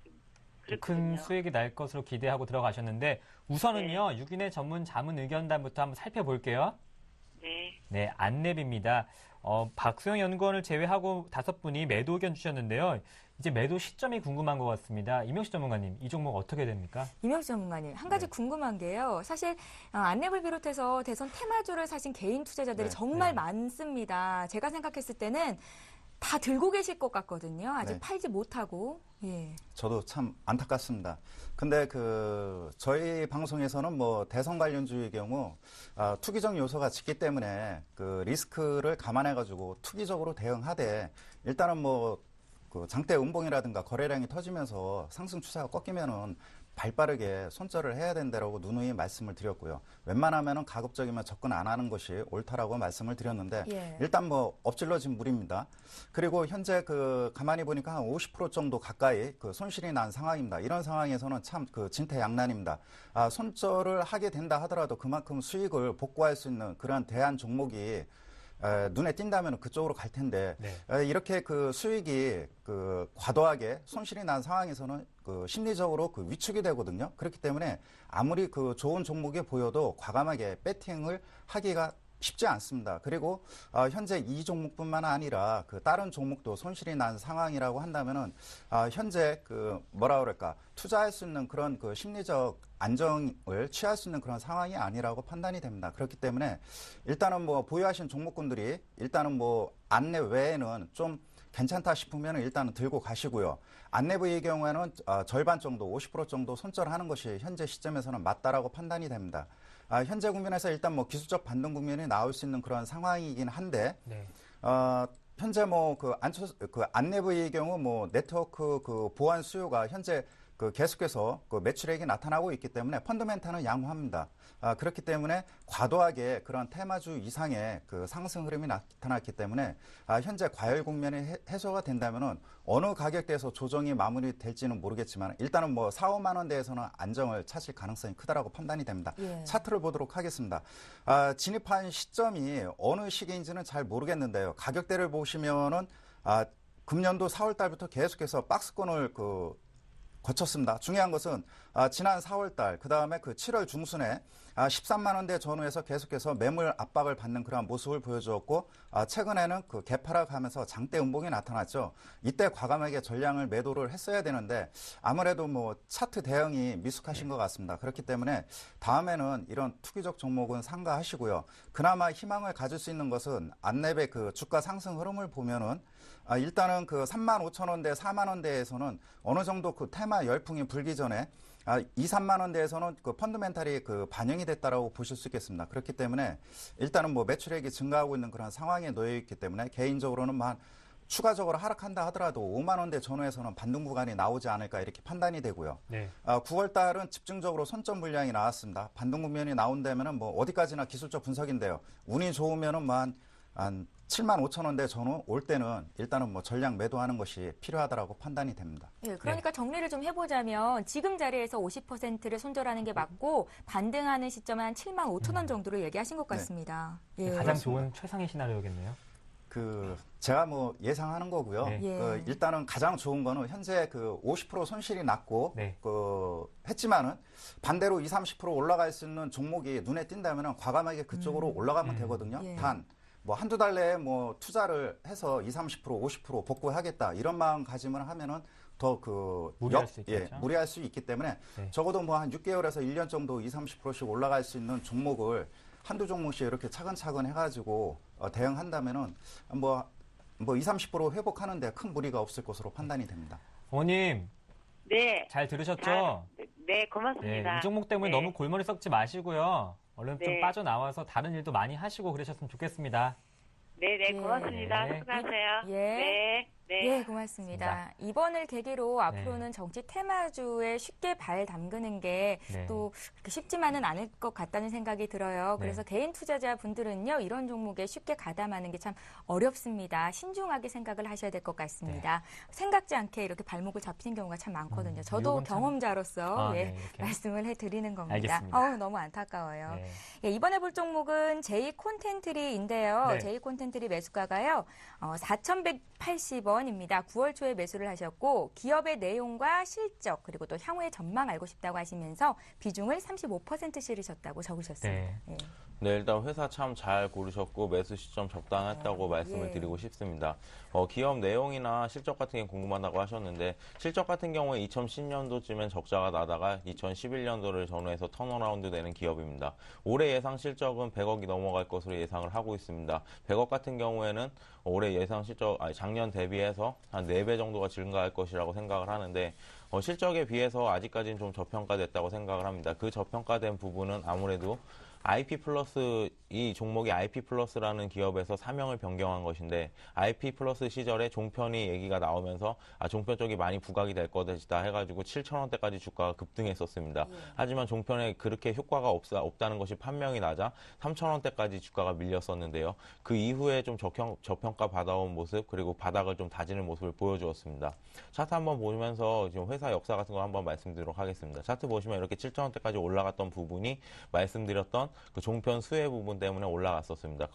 그렇거든요.
수익이 날 것으로 기대하고 들어가셨는데 우선은요. 유기내 전문 자문 의견단부터 한번 살펴볼게요.
네.
네, 안랩입니다. 박수영 연구원을 제외하고 5분이 매도 의견 주셨는데요. 이제 매도 시점이 궁금한 것 같습니다. 임용식 전문가님, 이 종목 어떻게 됩니까?
임영수 전문가님, 한 가지
네.
궁금한 게요. 사실 안랩을 비롯해서 대선 테마주를 사신 개인 투자자들이
네.
정말
네.
많습니다. 제가 생각했을 때는 다 들고 계실 것 같거든요. 아직
네.
팔지 못하고. 예.
저도 참 안타깝습니다. 근데 저희 방송에서는 뭐 대선 관련주의 경우 투기적 요소가 짙기 때문에 그 리스크를 감안해가지고 투기적으로 대응하되 일단은 장대 음봉이라든가 거래량이 터지면서 상승 추세가 꺾이면은 발빠르게 손절을 해야 된다라고 누누이 말씀을 드렸고요. 웬만하면은 가급적이면 접근 안 하는 것이 옳다라고 말씀을 드렸는데
예.
일단 엎질러진 물입니다. 그리고 현재 가만히 보니까 한 50% 정도 가까이 손실이 난 상황입니다. 이런 상황에서는 참 진퇴양난입니다. 손절을 하게 된다 하더라도 그만큼 수익을 복구할 수 있는 그런 대안 종목이 눈에 띈다면 그쪽으로 갈 텐데
네.
이렇게 수익이 과도하게 손실이 난 상황에서는 심리적으로 위축이 되거든요. 그렇기 때문에 아무리 좋은 종목이 보여도 과감하게 배팅을 하기가 쉽지 않습니다. 그리고 현재 이 종목뿐만 아니라 다른 종목도 손실이 난 상황이라고 한다면은 현재 투자할 수 있는 그런 심리적 안정을 취할 수 있는 그런 상황이 아니라고 판단이 됩니다. 그렇기 때문에 일단은 보유하신 종목군들이 일단은 안내 외에는 좀 괜찮다 싶으면 일단은 들고 가시고요. 안내부의 경우에는 절반 정도, 50% 정도 손절하는 것이 현재 시점에서는 맞다라고 판단이 됩니다. 현재 국면에서 일단 기술적 반등 국면이 나올 수 있는 그런 상황이긴 한데,
네.
현재 안내부의 경우 네트워크 보안 수요가 현재 계속해서 매출액이 나타나고 있기 때문에 펀더멘탈은 양호합니다. 그렇기 때문에 과도하게 그런 테마주 이상의 상승 흐름이 나타났기 때문에 현재 과열 국면이 해소가 된다면은 어느 가격대에서 조정이 마무리될지는 모르겠지만 일단은 4, 5만 원대에서는 안정을 찾을 가능성이 크다라고 판단이 됩니다.
예.
차트를 보도록 하겠습니다. 진입한 시점이 어느 시기인지는 잘 모르겠는데요. 가격대를 보시면은 금년도 4월 달부터 계속해서 박스권을 거쳤습니다. 중요한 것은 지난 4월 달, 그 다음에 7월 중순에 13만 원대 전후에서 계속해서 매물 압박을 받는 그런 모습을 보여주었고 최근에는 개파락하면서 장대 음봉이 나타났죠. 이때 과감하게 전량을 매도를 했어야 되는데 아무래도 차트 대응이 미숙하신 것 같습니다. 그렇기 때문에 다음에는 이런 투기적 종목은 삼가하시고요. 그나마 희망을 가질 수 있는 것은 안랩의 주가 상승 흐름을 보면은 일단은 3만 5천 원대, 4만 원대에서는 어느 정도 테마 열풍이 불기 전에 2, 3만 원대에서는 펀드멘탈이 반영이 됐다라고 보실 수 있겠습니다. 그렇기 때문에 일단은 매출액이 증가하고 있는 그런 상황에 놓여 있기 때문에 개인적으로는 추가적으로 하락한다 하더라도 5만 원대 전후에서는 반등 구간이 나오지 않을까 이렇게 판단이 되고요.
네.
9월 달은 집중적으로 손점 물량이 나왔습니다. 반등 국면이 나온다면은 어디까지나 기술적 분석인데요. 운이 좋으면은 한 7만 5천 원대 전후 올 때는 일단은 전량 매도하는 것이 필요하다라고 판단이 됩니다.
예, 그러니까 정리를 좀 해보자면 지금 자리에서 50%를 손절하는 게 맞고 반등하는 시점은 한 7만 5천 원 정도로 얘기하신 것 같습니다. 예.
가장 좋은 최상의 시나리오겠네요.
제가 예상하는 거고요.
네.
예.
일단은 가장 좋은 거는 현재 50% 손실이 났고,
네.
했지만은 반대로 20, 30% 올라갈 수 있는 종목이 눈에 띈다면은 과감하게 그쪽으로 올라가면 되거든요.
예.
단, 한두 달 내에 투자를 해서 20, 30%, 50% 복구하겠다. 이런 마음가짐을 하면은 더
무리할 수 있겠죠.
무리할 수 있기 때문에
네.
적어도 한 6개월에서 1년 정도 20, 30%씩 올라갈 수 있는 종목을 한두 종목씩 이렇게 차근차근 해가지고 대응한다면은 20, 30% 회복하는데 큰 무리가 없을 것으로 판단이 됩니다.
어머님,
네.
잘 들으셨죠?
네, 고맙습니다.
이 종목 때문에
네.
너무 골머리 썩지 마시고요. 얼른 좀
네.
빠져나와서 다른 일도 많이 하시고 그러셨으면 좋겠습니다.
네,
예.
고맙습니다.
네.
수고하세요.
예.
네. 네.
예, 고맙습니다. 이번을 계기로 앞으로는 정치 테마주에 쉽게 발 담그는 게
네.
또 그렇게 쉽지만은 않을 것 같다는 생각이 들어요. 그래서 개인 투자자분들은요, 이런 종목에 쉽게 가담하는 게 참 어렵습니다. 신중하게 생각을 하셔야 될 것 같습니다. 생각지 않게 이렇게 발목을 잡히는 경우가 참 많거든요. 저도
이건 참-
경험자로서
네, 이렇게.
말씀을 해드리는 겁니다.
알겠습니다.
너무 안타까워요.
네.
예, 이번에 볼 종목은 제이콘텐트리인데요.
네.
제이콘텐트리 매수가가요, 4,180원입니다. 9월 초에 매수를 하셨고, 기업의 내용과 실적, 그리고 또 향후의 전망 알고 싶다고 하시면서 비중을 35% 실으셨다고 적으셨습니다.
네.
예.
네, 일단 회사 참 잘 고르셨고 매수 시점 적당했다고 말씀을
예.
드리고 싶습니다. 기업 내용이나 실적 같은 게 궁금하다고 하셨는데 실적 같은 경우에 2010년도쯤엔 적자가 나다가 2011년도를 전후해서 턴어라운드 되는 기업입니다. 올해 예상 실적은 100억이 넘어갈 것으로 예상을 하고 있습니다. 100억 같은 경우에는 올해 예상 실적, 작년 대비해서 한 4배 정도가 증가할 것이라고 생각을 하는데 실적에 비해서 아직까지는 좀 저평가됐다고 생각을 합니다. 그 저평가된 부분은 아무래도 IP 플러스, 이 종목이 IP 플러스라는 기업에서 사명을 변경한 것인데 IP 플러스 시절에 종편이 얘기가 나오면서 종편 쪽이 많이 부각이 될 것이다 해가지고 7,000원대까지 주가가 급등했었습니다. 하지만 종편에 그렇게 효과가 없다는 것이 판명이 나자 3,000원대까지 주가가 밀렸었는데요. 그 이후에 좀 저평가 받아온 모습, 그리고 바닥을 좀 다지는 모습을 보여주었습니다. 차트 한번 보면서 지금 회사 역사 같은 거 한번 말씀드리도록 하겠습니다. 차트 보시면 이렇게 7,000원대까지 올라갔던 부분이 말씀드렸던 그 종편 수혜 부분 때문에 올라갔었습니다.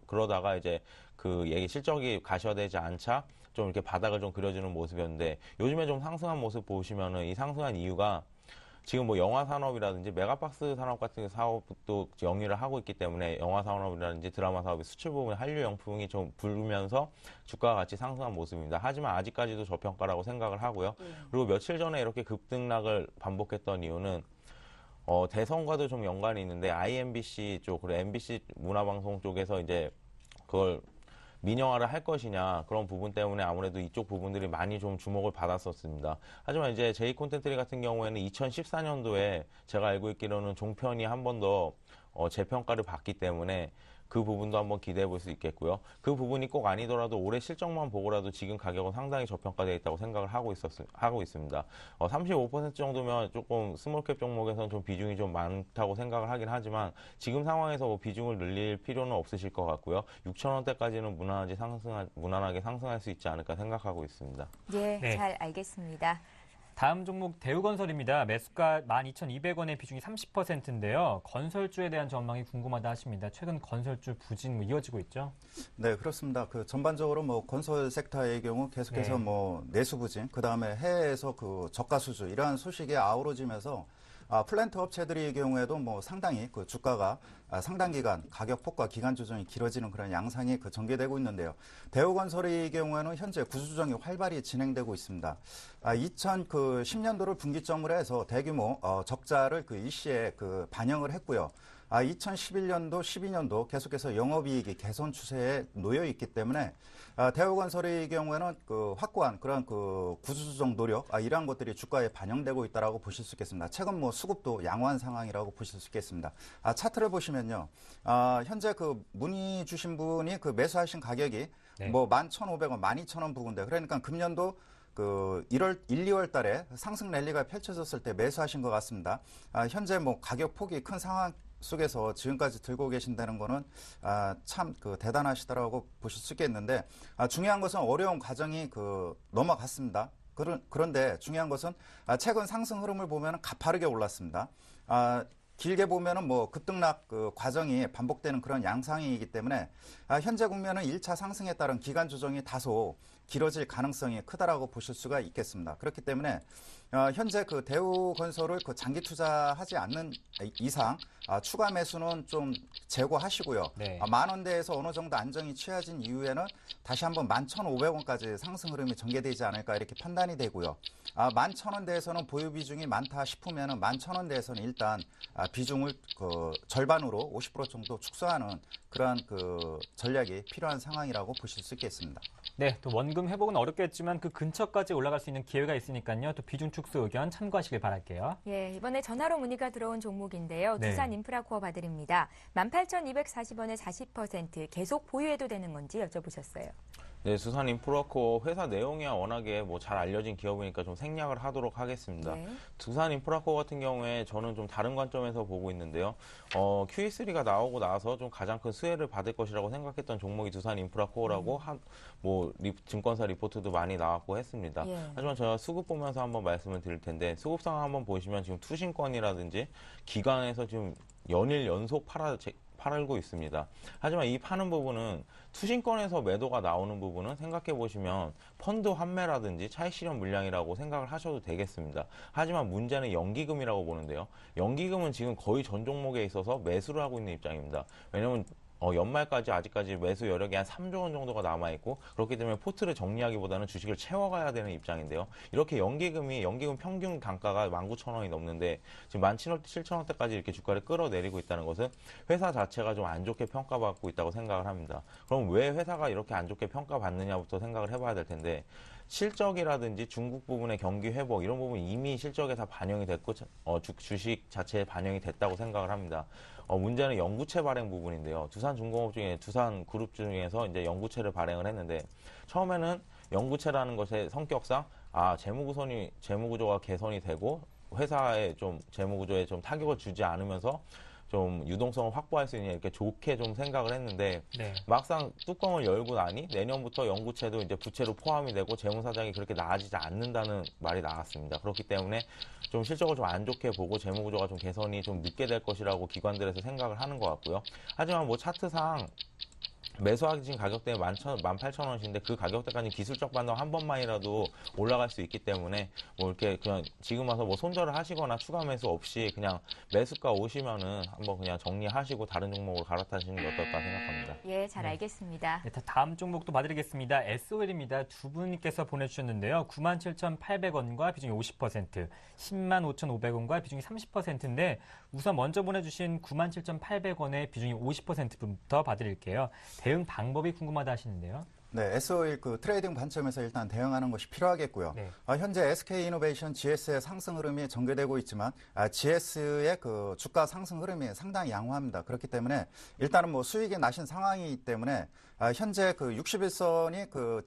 그러다가 이제 그 얘기 실적이 가셔되지 않자 좀 이렇게 바닥을 좀 그려주는 모습이었는데 요즘에 좀 상승한 모습 보시면은 이 상승한 이유가 지금 뭐 영화 산업이라든지 메가박스 산업 같은 사업도 영위를 하고 있기 때문에 영화 산업이라든지 드라마 사업의 수출 부분의 한류 영풍이 좀 불면서 주가가 같이 상승한 모습입니다. 하지만 아직까지도 저평가라고 생각을 하고요. 그리고 며칠 전에 이렇게 급등락을 반복했던 이유는 대선과도 좀 연관이 있는데 IMBC 쪽 그리고 MBC 문화방송 쪽에서 이제 그걸 민영화를 할 것이냐 그런 부분 때문에 아무래도 이쪽 부분들이 많이 좀 주목을 받았었습니다. 하지만 이제 제이콘텐트리 같은 경우에는 2014년도에 제가 알고 있기로는 종편이 한 번 더 재평가를 받기 때문에 그 부분도 한번 기대해 볼 수 있겠고요. 그 부분이 꼭 아니더라도 올해 실적만 보고라도 지금 가격은 상당히 저평가되어 있다고 생각을 하고 있습니다. 35% 정도면 조금 스몰캡 종목에서는 좀 비중이 좀 많다고 생각을 하긴 하지만 지금 상황에서 뭐 비중을 늘릴 필요는 없으실 것 같고요. 6,000원대까지는 무난하게 상승할 수 있지 않을까 생각하고 있습니다.
예,
네.
잘 알겠습니다.
다음 종목 대우건설입니다. 매수가 12,200원의 비중이 30%인데요. 건설주에 대한 전망이 궁금하다 하십니다. 최근 건설주 부진 이어지고 있죠?
네, 그렇습니다. 그 전반적으로 뭐 건설 섹터의 경우 계속해서
네.
뭐 내수 부진, 그 다음에 해외에서 그 저가 수주 이러한 소식이 아우러지면서 플랜트 업체들의 경우에도 뭐 상당히 그 주가가 상당 기간 가격 폭과 기간 조정이 길어지는 그런 양상이 그 전개되고 있는데요. 대우건설의 경우에는 현재 구조 조정이 활발히 진행되고 있습니다. 2010년도를 분기점으로 해서 대규모 적자를 그 일시에 그 반영을 했고요. 2011년도, 12년도 계속해서 영업이익이 개선 추세에 놓여 있기 때문에 대우건설의 경우에는 그 확고한 그런 그 구조조정 노력 이러한 것들이 주가에 반영되고 있다라고 보실 수 있겠습니다. 최근 뭐 수급도 양호한 상황이라고 보실 수 있겠습니다. 차트를 보시면요, 현재 그 문의 주신 분이 그 매수하신 가격이
네.
뭐 11,500원, 12,000원 부근데 그러니까 금년도 그 1, 2월 달에 상승 랠리가 펼쳐졌을 때 매수하신 것 같습니다. 현재 뭐 가격 폭이 큰 상황 속에서 지금까지 들고 계신다는 거는 참 그 대단하시다라고 보실 수 있겠는데 중요한 것은 어려운 과정이 그 넘어갔습니다. 그런데 중요한 것은 최근 상승 흐름을 보면 가파르게 올랐습니다. 길게 보면은 뭐 급등락 그 과정이 반복되는 그런 양상이기 때문에 현재 국면은 1차 상승에 따른 기간 조정이 다소 길어질 가능성이 크다라고 보실 수가 있겠습니다. 그렇기 때문에 현재 그 대우건설을 그 장기 투자하지 않는 이상 추가 매수는 좀 제고하시고요.
네.
만 원대에서 어느 정도 안정이 취해진 이후에는 다시 한번 11,500원까지 상승 흐름이 전개되지 않을까 이렇게 판단이 되고요. 11,000원대에서는 보유 비중이 많다 싶으면은 11,000원대에서는 일단 비중을 그 절반으로 50% 정도 축소하는 그러한 그 전략이 필요한 상황이라고 보실 수 있겠습니다.
네, 또 원금 회복은 어렵겠지만 그 근처까지 올라갈 수 있는 기회가 있으니까요. 또 비중 축소 의견 참고하시길 바랄게요.
예, 이번에 전화로 문의가 들어온 종목인데요.
네.
두산 인프라코어 봐드립니다. 18,240원에 40% 계속 보유해도 되는 건지 여쭤보셨어요.
네, 두산인프라코어 회사 내용이야 워낙에 뭐 잘 알려진 기업이니까 좀 생략을 하도록 하겠습니다.
네.
두산인프라코어 같은 경우에 저는 좀 다른 관점에서 보고 있는데요. QE3가 나오고 나서 좀 가장 큰 수혜를 받을 것이라고 생각했던 종목이 두산인프라코어라고 증권사 리포트도 많이 나왔고 했습니다.
예.
하지만 제가 수급 보면서 한번 말씀을 드릴 텐데 수급 상황 한번 보시면 지금 투신권이라든지 기관에서 지금 연일 연속 팔고 있습니다. 하지만 이 파는 부분은 투신권에서 매도가 나오는 부분은 생각해 보시면 펀드 환매라든지 차익 실현 물량이라고 생각을 하셔도 되겠습니다. 하지만 문제는 연기금이라고 보는데요. 연기금은 지금 거의 전 종목에 있어서 매수를 하고 있는 입장입니다. 왜냐하면 연말까지 아직까지 매수 여력이 한 3조 원 정도가 남아있고 그렇기 때문에 포트를 정리하기보다는 주식을 채워가야 되는 입장인데요. 이렇게 연기금 평균 단가가 19,000원이 넘는데 지금 17,000원대까지 이렇게 주가를 끌어내리고 있다는 것은 회사 자체가 좀 안 좋게 평가받고 있다고 생각을 합니다. 그럼 왜 회사가 이렇게 안 좋게 평가받느냐부터 생각을 해봐야 될 텐데 실적이라든지 중국 부분의 경기 회복 이런 부분 이미 실적에 다 반영이 됐고 주식 자체에 반영이 됐다고 생각을 합니다. 문제는 연구체 발행 부분인데요. 두산그룹 중에서 이제 연구체를 발행을 했는데 처음에는 연구체라는 것의 성격상 재무구조가 개선이 되고 회사의 좀 재무구조에 좀 타격을 주지 않으면서 좀 유동성을 확보할 수 있는 이렇게 좋게 좀 생각을 했는데
네.
막상 뚜껑을 열고 나니 내년부터 연구체도 이제 부채로 포함이 되고 재무사정이 그렇게 나아지지 않는다는 말이 나왔습니다. 그렇기 때문에 좀 실적을 좀 안 좋게 보고 재무구조가 좀 개선이 좀 늦게 될 것이라고 기관들에서 생각을 하는 것 같고요. 하지만 뭐 차트상 매수하기 가격대가 18,000원인데 그 가격대까지 기술적 반등 한 번만이라도 올라갈 수 있기 때문에 뭐 이렇게 그냥 지금 와서 뭐 손절을 하시거나 추가 매수 없이 그냥 매수가 오시면은 한번 그냥 정리하시고 다른 종목으로 갈아타시는 게 어떨까 생각합니다.
예, 잘 알겠습니다.
네, 다음 종목도 봐드리겠습니다. SOL입니다. 두 분께서 보내주셨는데요. 97,800원과 비중이 50%, 105,500원과 비중이 30%인데 우선 먼저 보내주신 97,800원의 비중이 50%부터 봐드릴게요. 대응 방법이 궁금하다 하시는데요.
네, SO일 트레이딩 관점에서 일단 대응하는 것이 필요하겠고요.
네.
현재 SK이노베이션 GS의 상승 흐름이 전개되고 있지만 GS의 주가 상승 흐름이 상당히 양호합니다. 그렇기 때문에 일단은 뭐 수익이 나신 상황이기 때문에 현재 61선이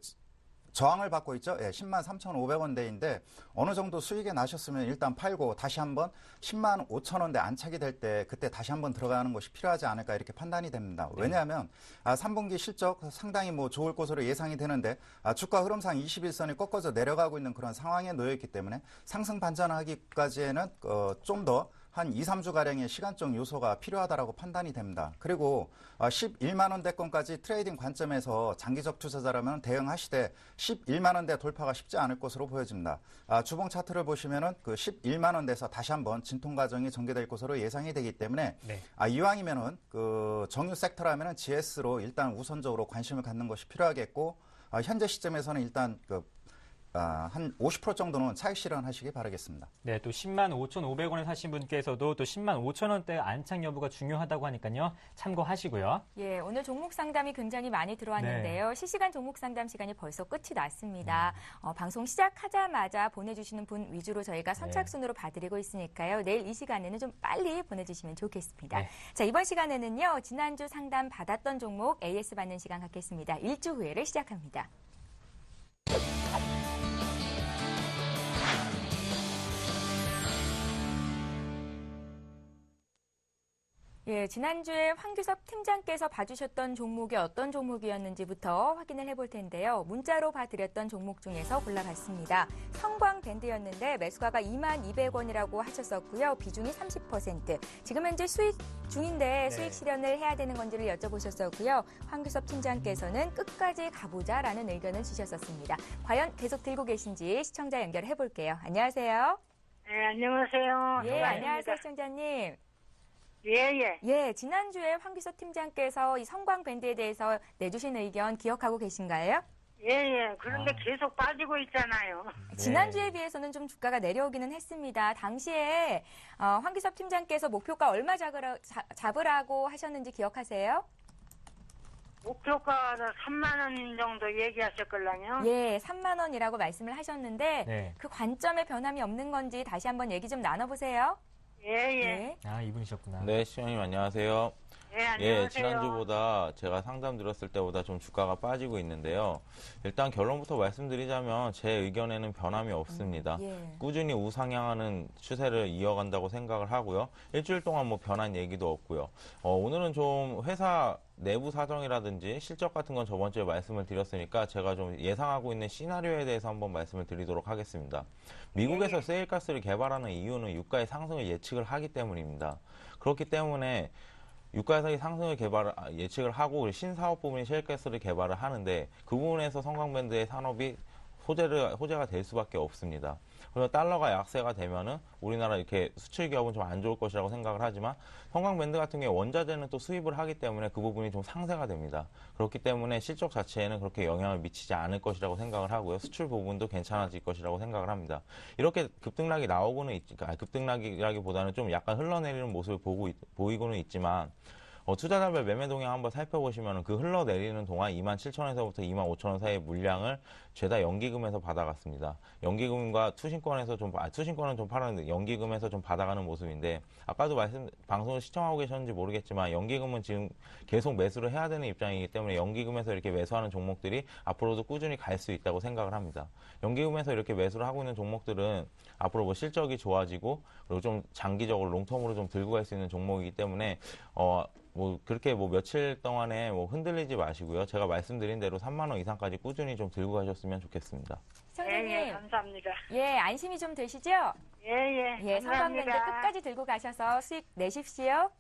저항을 받고 있죠. 예, 103,500원대인데 어느 정도 수익이 나셨으면 일단 팔고 다시 한번 105,000원대 안착이 될 때 그때 다시 한번 들어가는 것이 필요하지 않을까 이렇게 판단이 됩니다. 왜냐하면 3분기 실적 상당히 뭐 좋을 것으로 예상이 되는데 주가 흐름상 21선이 꺾어져 내려가고 있는 그런 상황에 놓여 있기 때문에 상승 반전하기까지에는 좀 더 한 2, 3주가량의 시간적 요소가 필요하다라고 판단이 됩니다. 그리고 11만 원대권까지 트레이딩 관점에서 장기적 투자자라면 대응하시되 11만 원대 돌파가 쉽지 않을 것으로 보여집니다. 주봉 차트를 보시면은 11만 원대에서 다시 한번 진통 과정이 전개될 것으로 예상이 되기 때문에
네.
이왕이면은 정유 섹터라면은 GS로 일단 우선적으로 관심을 갖는 것이 필요하겠고 현재 시점에서는 일단 한 50% 정도는 차익 실현하시기 바라겠습니다.
네, 또 105,500원에 사신 분께서도 또 105,000원대 안착 여부가 중요하다고 하니까요. 참고하시고요.
예, 오늘 종목 상담이 굉장히 많이 들어왔는데요. 실시간 종목 상담 시간이 벌써 끝이 났습니다. 방송 시작하자마자 보내주시는 분 위주로 저희가 선착순으로 봐드리고 있으니까요. 내일 이 시간에는 좀 빨리 보내주시면 좋겠습니다.
네.
자, 이번 시간에는요. 지난주 상담 받았던 종목 AS 받는 시간 갖겠습니다. 1주 후회를 시작합니다. 예, 지난주에 황규섭 팀장께서 봐주셨던 종목이 어떤 종목이었는지부터 확인을 해볼 텐데요. 문자로 봐드렸던 종목 중에서 골라봤습니다. 성광밴드였는데 매수가가 22,200원이라고 하셨었고요. 비중이 30%. 지금 현재 수익 중인데 수익 실현을 해야 되는 건지를 여쭤보셨었고요. 황규섭 팀장께서는 끝까지 가보자라는 의견을 주셨었습니다. 과연 계속 들고 계신지 시청자 연결해볼게요. 안녕하세요.
네, 안녕하세요.
예, 안녕하세요, 시청자님.
예.
예, 지난주에 황규섭 팀장께서 이 성광밴드에 대해서 내주신 의견 기억하고 계신가요?
예. 그런데 계속 빠지고 있잖아요.
지난주에 비해서는 좀 주가가 내려오기는 했습니다. 당시에 황규섭 팀장께서 목표가 얼마 잡으라고 하셨는지 기억하세요?
목표가 3만 원 정도 얘기하셨걸랑요?
예, 3만 원이라고 말씀을 하셨는데
네.
그 관점에 변함이 없는 건지 다시 한번 얘기 좀 나눠보세요.
예.
아, 이분이셨구나.
네, 시청자님 안녕하세요.
안녕하세요.
지난주보다 제가 상담 드렸을 때보다 좀 주가가 빠지고 있는데요. 일단 결론부터 말씀드리자면 제 의견에는 변함이 없습니다.
예.
꾸준히 우상향하는 추세를 이어간다고 생각을 하고요. 일주일 동안 뭐 변한 얘기도 없고요. 오늘은 좀 회사 내부 사정이라든지 실적 같은 건 저번 주에 말씀을 드렸으니까 제가 좀 예상하고 있는 시나리오에 대해서 한번 말씀을 드리도록 하겠습니다. 미국에서 세일가스를 개발하는 이유는 유가의 상승을 예측을 하기 때문입니다. 그렇기 때문에 유가의 상승을 예측을 하고 신사업 부분인 셰일가스를 개발을 하는데 그 부분에서 성광밴드의 산업이 호재가 될 수밖에 없습니다. 그래서 달러가 약세가 되면은 우리나라 이렇게 수출 기업은 좀 안 좋을 것이라고 생각을 하지만 성광밴드 같은 경우에 원자재는 또 수입을 하기 때문에 그 부분이 좀 상쇄가 됩니다. 그렇기 때문에 실적 자체에는 그렇게 영향을 미치지 않을 것이라고 생각을 하고요. 수출 부분도 괜찮아질 것이라고 생각을 합니다. 이렇게 급등락이 나오고는 급등락이라기보다는 좀 약간 흘러내리는 모습을 보이고는 있지만 투자자별 매매 동향 한번 살펴보시면 그 흘러내리는 동안 27,000원에서부터 25,000원 사이의 물량을 죄다 연기금에서 받아갔습니다. 연기금과 투신권은 좀 팔았는데 연기금에서 좀 받아가는 모습인데 아까도 방송을 시청하고 계셨는지 모르겠지만 연기금은 지금 계속 매수를 해야 되는 입장이기 때문에 연기금에서 이렇게 매수하는 종목들이 앞으로도 꾸준히 갈 수 있다고 생각을 합니다. 연기금에서 이렇게 매수를 하고 있는 종목들은 앞으로 뭐 실적이 좋아지고 그리고 좀 장기적으로 롱텀으로 좀 들고 갈 수 있는 종목이기 때문에 그렇게 며칠 동안에 흔들리지 마시고요. 제가 말씀드린 대로 3만 원 이상까지 꾸준히 좀 들고 가셨으면 좋겠습니다.
시청자님,
감사합니다.
안심이 좀 되시죠? 성광밴드
감사합니다.
끝까지 들고 가셔서 수익 내십시오.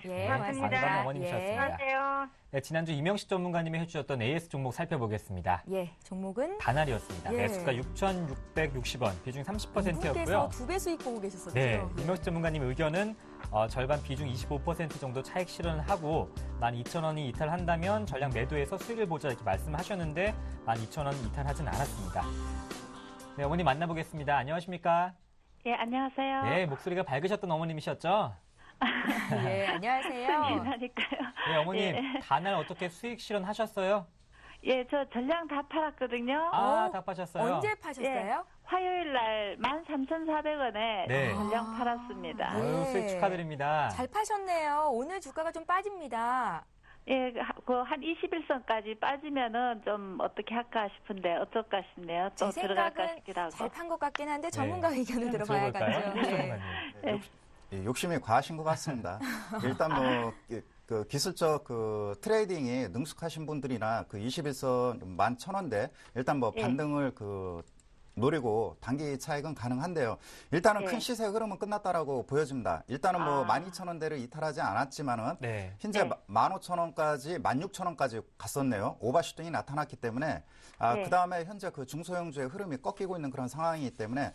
고맙습니다.
반가운 어머님이셨습니다.
안녕하세요.
네, 지난주 이명식 전문가님이 해주셨던 AS 종목 살펴보겠습니다.
종목은
다날이었습니다. 매수가 6,660원, 비중 30%였고요.
미국에서 2배 수익 보고 계셨었죠?
네, 이명식 전문가님 의견은 절반 비중 25% 정도 차익 실현을 하고 12,000원이 이탈한다면 전량 매도해서 수익을 보자 이렇게 말씀하셨는데 12,000원 이탈하진 않았습니다. 네, 어머니 만나보겠습니다. 안녕하십니까?
예, 안녕하세요.
네, 목소리가 밝으셨던 어머님이셨죠?
안녕하세요.
하니까요.
네, 어머님 다날 어떻게 수익 실현하셨어요?
예, 저 전량 다 팔았거든요.
다 파셨어요?
언제 파셨어요?
화요일 날 13,400원에
네.
전량 팔았습니다.
아유, 수익 축하드립니다.
잘 파셨네요. 오늘 주가가 좀 빠집니다.
예, 한 21선까지 빠지면은 좀 어떻게 할까 싶은데 어쩔까 싶네요. 또
제
들어갈까
생각은
싶기도 하고.
잘 판 것 같긴 한데 전문가 의견을
네.
들어봐야겠죠.
들어볼까요?
네.
욕심이 과하신 것 같습니다. 일단 그 기술적 트레이딩이 능숙하신 분들이나 그 21선 11,000원대 일단 반등을 노리고 단기 차익은 가능한데요. 일단은 큰 시세 흐름은 끝났다라고 보여집니다. 일단은 12,000원대를 이탈하지 않았지만은 현재 15,000원까지 16,000원까지 갔었네요. 오버슈팅이 나타났기 때문에 그 다음에 현재 그 중소형주의 흐름이 꺾이고 있는 그런 상황이기 때문에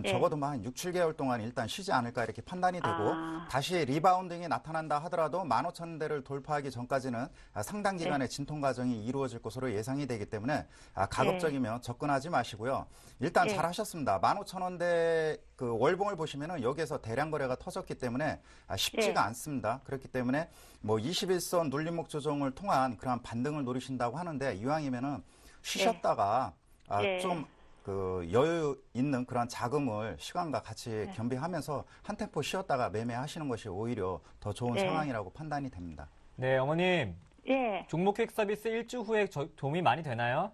적어도 한 6, 7개월 동안 일단 쉬지 않을까 이렇게 판단이 되고 다시 리바운딩이 나타난다 하더라도 15,000원대를 돌파하기 전까지는 상당 기간의 진통 과정이 이루어질 것으로 예상이 되기 때문에 가급적이면 접근하지 마시고요. 일단 잘 하셨습니다. 15,000원대 그 월봉을 보시면은 여기에서 대량 거래가 터졌기 때문에 쉽지가 않습니다. 그렇기 때문에 21선 눌림목 조정을 통한 그런 반등을 노리신다고 하는데 이왕이면은 쉬셨다가 좀 여유 있는 그런 자금을 시간과 같이 겸비하면서 한 템포 쉬었다가 매매하시는 것이 오히려 더 좋은 상황이라고 판단이 됩니다.
네, 어머님.
예.
종목 획 서비스 일주 후에 도움이 많이 되나요?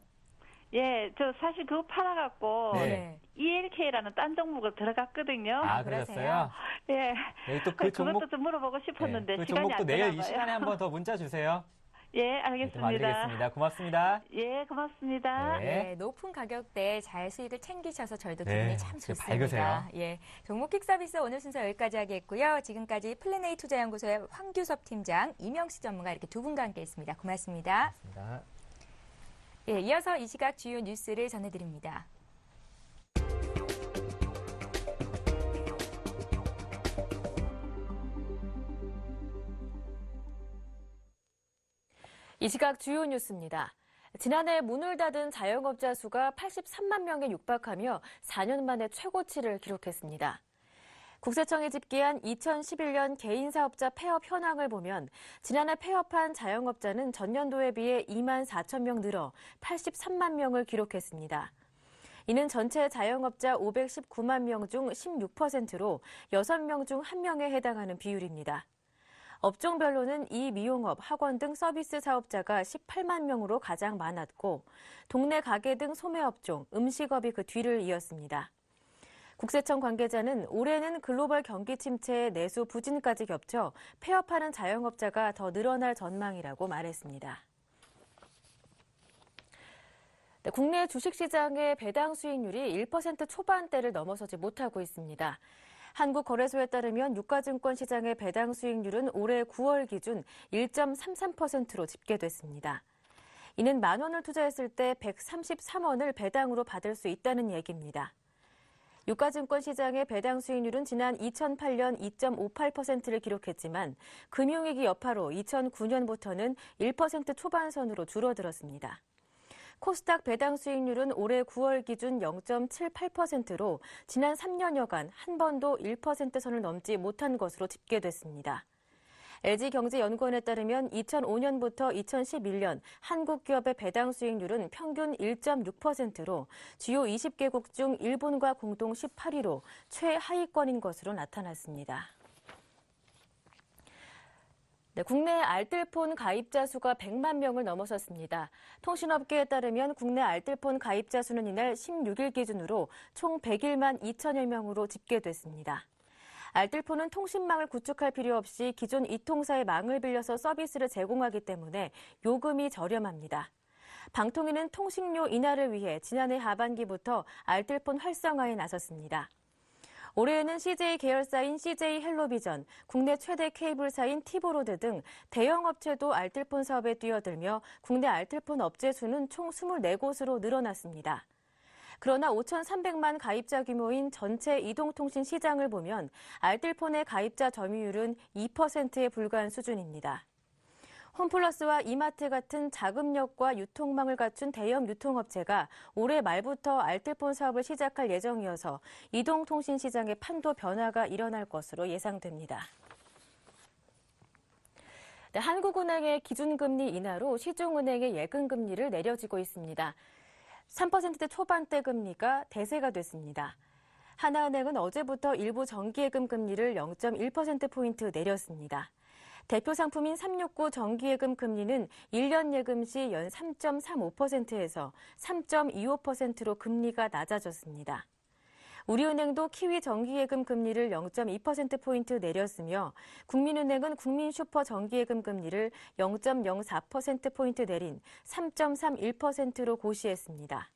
예, 저 사실 그거 팔아갖고
네.
ELK라는 딴 종목을 들어갔거든요.
그러셨어요?
예.
네, 또 그 종목
그것도 좀 물어보고 싶었는데
그
시간이
종목도
안
내일
되나
이
봐요.
시간에 한 번 더 문자 주세요.
예, 알겠습니다.
알겠습니다. 고맙습니다.
예, 고맙습니다.
네.
높은 가격대에 잘 수익을 챙기셔서 저희도
네,
기분이 참
되게
좋습니다.
밝으세요.
종목 킥 서비스 오늘 순서 여기까지 하겠고요. 지금까지 플래네이 투자연구소의 황규섭 팀장, 이명식 전문가 이렇게 두 분과 함께했습니다. 고맙습니다.
고맙습니다.
이어서 이 시각 주요 뉴스를 전해드립니다.
이 시각 주요 뉴스입니다. 지난해 문을 닫은 자영업자 수가 83만 명에 육박하며 4년 만에 최고치를 기록했습니다. 국세청이 집계한 2011년 개인사업자 폐업 현황을 보면 지난해 폐업한 자영업자는 전년도에 비해 2만 4천 명 늘어 83만 명을 기록했습니다. 이는 전체 자영업자 519만 명 중 16%로 6명 중 1명에 해당하는 비율입니다. 업종별로는 이 미용업, 학원 등 서비스 사업자가 18만 명으로 가장 많았고 동네 가게 등 소매업종, 음식업이 그 뒤를 이었습니다. 국세청 관계자는 올해는 글로벌 경기 침체에 내수 부진까지 겹쳐 폐업하는 자영업자가 더 늘어날 전망이라고 말했습니다. 네, 국내 주식시장의 배당 수익률이 1% 초반대를 넘어서지 못하고 있습니다. 한국거래소에 따르면 유가증권 시장의 배당 수익률은 올해 9월 기준 1.33%로 집계됐습니다. 이는 만 원을 투자했을 때 133원을 배당으로 받을 수 있다는 얘기입니다. 유가증권 시장의 배당 수익률은 지난 2008년 2.58%를 기록했지만 금융위기 여파로 2009년부터는 1% 초반선으로 줄어들었습니다. 코스닥 배당 수익률은 올해 9월 기준 0.78%로 지난 3년여간 한 번도 1%선을 넘지 못한 것으로 집계됐습니다. LG경제연구원에 따르면 2005년부터 2011년 한국 기업의 배당 수익률은 평균 1.6%로 주요 20개국 중 일본과 공동 18위로 최하위권인 것으로 나타났습니다. 네, 국내 알뜰폰 가입자 수가 100만 명을 넘어섰습니다. 통신업계에 따르면 국내 알뜰폰 가입자 수는 이날 16일 기준으로 총 101만 2천여 명으로 집계됐습니다. 알뜰폰은 통신망을 구축할 필요 없이 기존 이통사의 망을 빌려서 서비스를 제공하기 때문에 요금이 저렴합니다. 방통위는 통신료 인하를 위해 지난해 하반기부터 알뜰폰 활성화에 나섰습니다. 올해에는 CJ 계열사인 CJ 헬로비전, 국내 최대 케이블사인 티브로드 등 대형 업체도 알뜰폰 사업에 뛰어들며 국내 알뜰폰 업체 수는 총 24곳으로 늘어났습니다. 그러나 5,300만 가입자 규모인 전체 이동통신 시장을 보면 알뜰폰의 가입자 점유율은 2%에 불과한 수준입니다. 홈플러스와 이마트 같은 자금력과 유통망을 갖춘 대형 유통업체가 올해 말부터 알뜰폰 사업을 시작할 예정이어서 이동통신 시장의 판도 변화가 일어날 것으로 예상됩니다. 네, 한국은행의 기준금리 인하로 시중은행의 예금금리를 내려지고 있습니다. 3%대 초반대 금리가 대세가 됐습니다. 하나은행은 어제부터 일부 정기예금 금리를 0.1%포인트 내렸습니다. 대표 상품인 369 정기예금 금리는 1년 예금 시 연 3.35%에서 3.25%로 금리가 낮아졌습니다. 우리은행도 키위 정기예금 금리를 0.2%포인트 내렸으며 국민은행은 국민슈퍼 정기예금 금리를 0.04%포인트 내린 3.31%로 고시했습니다.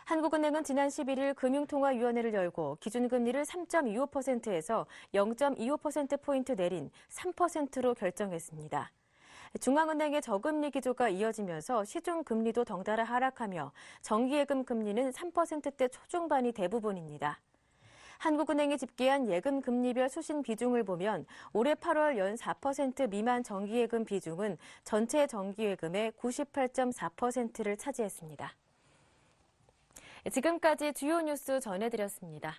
한국은행은 지난 11일 금융통화위원회를 열고 기준금리를 3.25%에서 0.25%포인트 내린 3%로 결정했습니다. 중앙은행의 저금리 기조가 이어지면서 시중금리도 덩달아 하락하며 정기예금 금리는 3%대 초중반이 대부분입니다. 한국은행이 집계한 예금 금리별 수신 비중을 보면 올해 8월 연 4% 미만 정기예금 비중은 전체 정기예금의 98.4%를 차지했습니다. 지금까지 주요 뉴스 전해드렸습니다.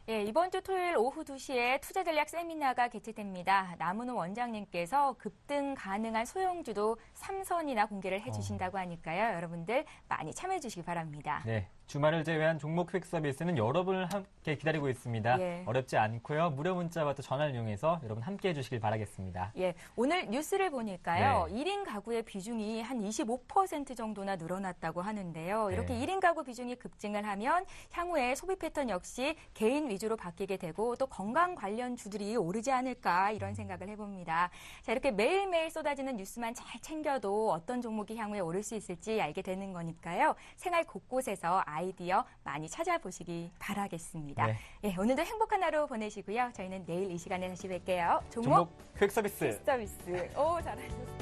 예, 이번 주 토요일 오후 2시에 투자전략 세미나가 개최됩니다. 남은호 원장님께서 급등 가능한 소형주도 3선이나 공개를 해주신다고 하니까요. 여러분들 많이 참여해 주시기 바랍니다.
네, 주말을 제외한 종목 퀵 서비스는 여러분을 함께 기다리고 있습니다.
예.
어렵지 않고요. 무료 문자와 또 전화를 이용해서 여러분 함께 해주시길 바라겠습니다.
예, 오늘 뉴스를 보니까요.
네.
1인 가구의 비중이 한 25% 정도나 늘어났다고 하는데요. 이렇게
네.
1인 가구 비중이 급증을 하면 향후에 소비 패턴 역시 개인 위주로 바뀌게 되고 또 건강 관련 주들이 오르지 않을까 이런 생각을 해봅니다. 자, 이렇게 매일매일 쏟아지는 뉴스만 잘 챙겨도 어떤 종목이 향후에 오를 수 있을지 알게 되는 거니까요. 생활 곳곳에서 아이디어 많이 찾아보시기 바라겠습니다.
네.
예, 오늘도 행복한 하루 보내시고요. 저희는 내일 이 시간에 다시 뵐게요.
종목 퀵 서비스.
서비스. 오, 잘하셨어요.